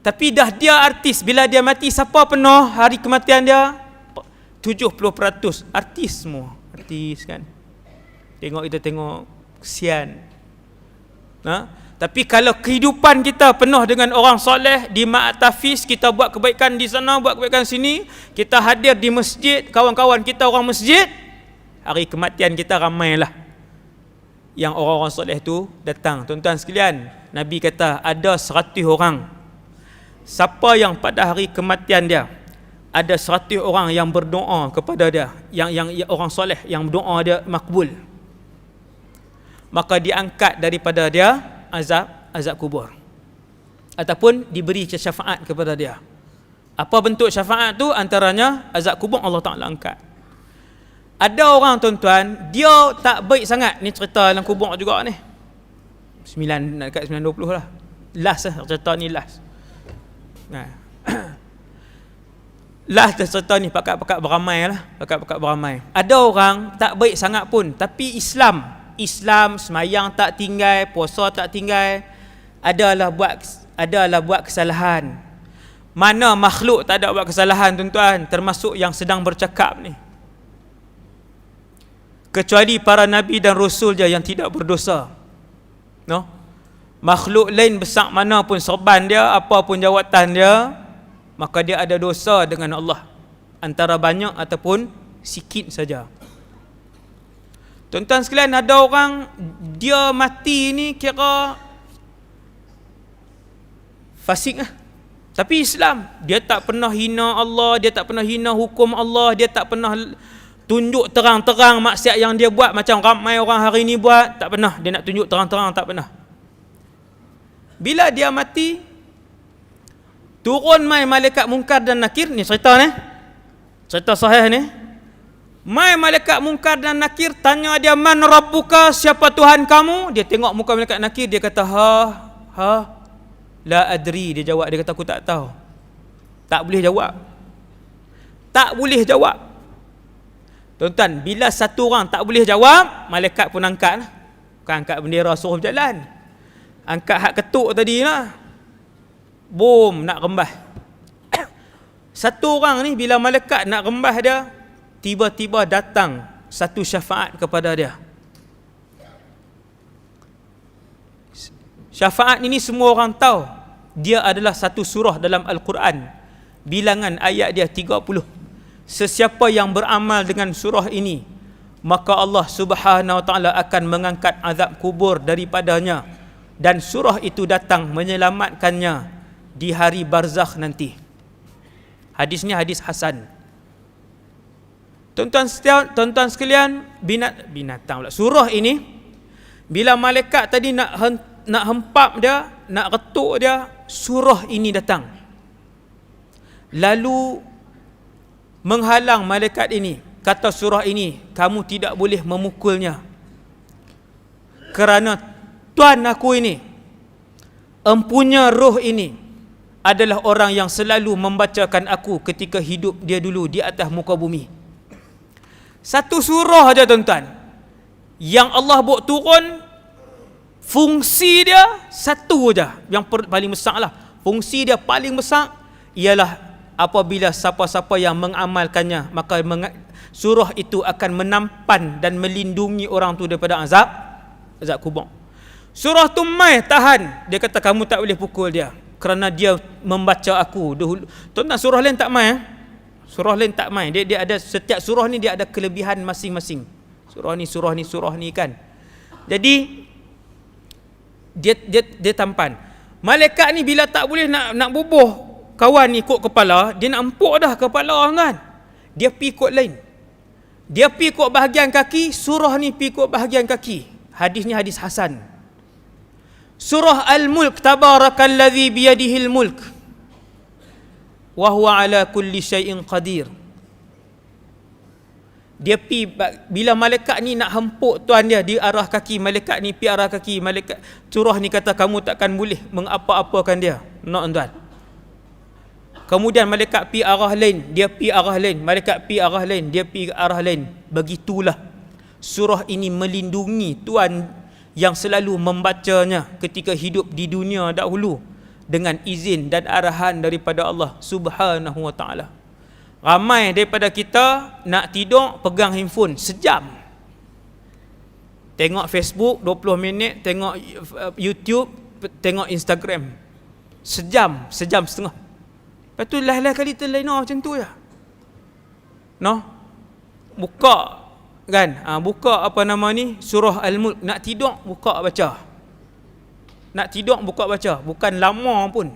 Tapi dah dia artis, bila dia mati, siapa penuh hari kematian dia? 70% artis semua. Artis kan. Kita tengok, kesian. Tapi kalau kehidupan kita penuh dengan orang soleh, di Ma'atafis, kita buat kebaikan di sana, buat kebaikan sini, kita hadir di masjid, kawan-kawan kita orang masjid, hari kematian kita ramailah yang orang-orang soleh tu datang. Tuan-tuan sekalian, Nabi kata ada 100 orang. Siapa yang pada hari kematian dia ada 100 orang yang berdoa kepada dia, yang orang soleh yang doa dia makbul, maka diangkat daripada dia azab kubur, ataupun diberi syafaat kepada dia. Apa bentuk syafaat tu? Antaranya azab kubur Allah Ta'ala angkat. Ada orang, tuan-tuan, dia tak baik sangat. Ni cerita dalam kubur juga ni, 9 dekat 9.20 lah. Last lah cerita ni, last. Last cerita ni, pakat-pakat beramai lah. Pakat-pakat beramai. Ada orang tak baik sangat pun, tapi Islam, semayang tak tinggal, puasa tak tinggal, adalah buat kesalahan. Mana makhluk tak ada buat kesalahan, tuan-tuan, termasuk yang sedang bercakap ni. Kecuali para nabi dan rasul je yang tidak berdosa. Makhluk lain besar mana pun serban dia, apa pun jawatan dia, maka dia ada dosa dengan Allah, antara banyak ataupun sikit saja. Tuan-tuan sekalian, ada orang dia mati ni kira fasik lah. Tapi Islam, dia tak pernah hina Allah, dia tak pernah hina hukum Allah, dia tak pernah tunjuk terang-terang maksiat yang dia buat macam ramai orang hari ni buat. Tak pernah dia nak tunjuk terang-terang, tak pernah. Bila dia mati, turun mai malaikat mungkar dan nakir. Ni cerita sahih ni. Mai malaikat mungkar dan nakir tanya dia, man rabbuka, siapa Tuhan kamu? Dia tengok muka malaikat nakir, dia kata la adri. Dia jawab, dia kata aku tak tahu. Tak boleh jawab. Tuan-tuan, bila satu orang tak boleh jawab, malaikat pun angkat lah. Bukan angkat bendera suruh berjalan, angkat hak ketuk tadi lah. Boom, nak rembah. Satu orang ni bila malaikat nak rembah dia, tiba-tiba datang satu syafaat kepada dia. Syafaat ini semua orang tahu, dia adalah satu surah dalam Al-Quran. Bilangan ayat dia 30. Sesiapa yang beramal dengan surah ini, maka Allah Subhanahu Wa Ta'ala akan mengangkat azab kubur daripadanya, dan surah itu datang menyelamatkannya di hari barzakh nanti. Hadisnya hadis hasan. Tuan-tuan sekalian, binatang pula. Surah ini, bila malaikat tadi nak hempap dia, nak retuk dia, surah ini datang. Lalu menghalang malaikat ini. Kata surah ini, kamu tidak boleh memukulnya, kerana Tuan aku ini, empunya roh ini adalah orang yang selalu membacakan aku ketika hidup dia dulu di atas muka bumi. Satu surah aja, tuan-tuan, yang Allah buat turun, fungsi dia satu aja, yang paling besar lah. Fungsi dia paling besar ialah apabila siapa-siapa yang mengamalkannya, maka surah itu akan menampan dan melindungi orang tu daripada azab kubur. Surah tu mai tahan, dia kata kamu tak boleh pukul dia. kerana dia membaca aku dahulu. Tuan-tuan, surah lain tak main. Surah lain tak main. Dia ada, setiap surah ni dia ada kelebihan masing-masing. Surah ni kan. Jadi dia tampan. Malaikat ni bila tak boleh nak bubuh kawan ni ikut kepala, dia nak empuk dah kepala kan. Dia pi ikut lain. Dia pi ikut bahagian kaki, surah ni pi ikut bahagian kaki. Hadis ni hadis hasan. Surah Al-Mulk, tabarakalladzi biyadihil mulk wa huwa ala kulli syai'in qadir. Dia pi, bila malaikat ni nak hempuk tuan dia di arah kaki, malaikat ni pi arah kaki, malaikat surah ni kata kamu takkan boleh mengapa-apakan dia. Tuan. Kemudian malaikat pi arah lain, dia pi arah lain, malaikat pi arah lain, dia pi arah lain. Begitulah surah ini melindungi tuan yang selalu membacanya ketika hidup di dunia dahulu dengan izin dan arahan daripada Allah Subhanahu wa taala. Ramai daripada kita nak tidur pegang handphone sejam. Tengok Facebook 20 minit, tengok YouTube, tengok Instagram. Sejam setengah. Lepas tu lah kali terlena macam tu ya. Buka kan, buka apa nama ni, surah Al-Mulk, nak tidur buka baca. Nak tidur buka baca, bukan lama pun.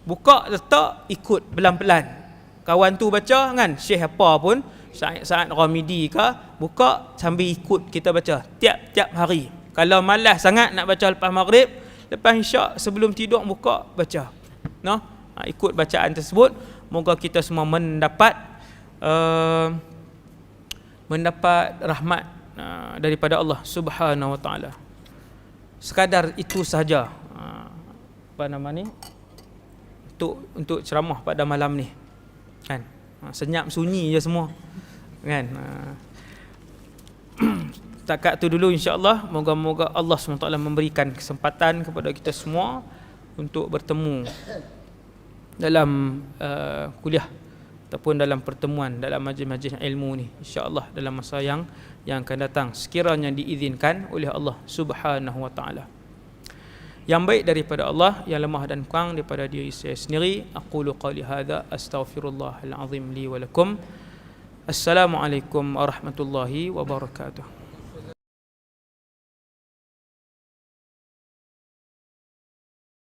Buka letak ikut pelan-pelan. Kawan tu baca kan, syekh apa pun, Sa'id Ghamidi ke, buka sambil ikut kita baca tiap-tiap hari. Kalau malas sangat nak baca lepas maghrib, lepas isyak sebelum tidur buka baca. Ikut bacaan tersebut. Moga kita semua mendapat rahmat daripada Allah Subhanahu wa taala. Sekadar itu sahaja untuk ceramah pada malam ni. Kan? Senyap sunyi je semua. Kan? Setakat tu dulu insya-Allah. Moga-moga Allah SWT memberikan kesempatan kepada kita semua untuk bertemu dalam kuliah ataupun dalam pertemuan dalam majlis-majlis ilmu ni, insya-Allah dalam masa yang akan datang, sekiranya diizinkan oleh Allah Subhanahu wa taala. Yang baik daripada Allah, yang lemah dan kurang daripada diri saya sendiri. Aqulu qali hadza astaghfirullahal azim li wa lakum. Assalamualaikum warahmatullahi wabarakatuh.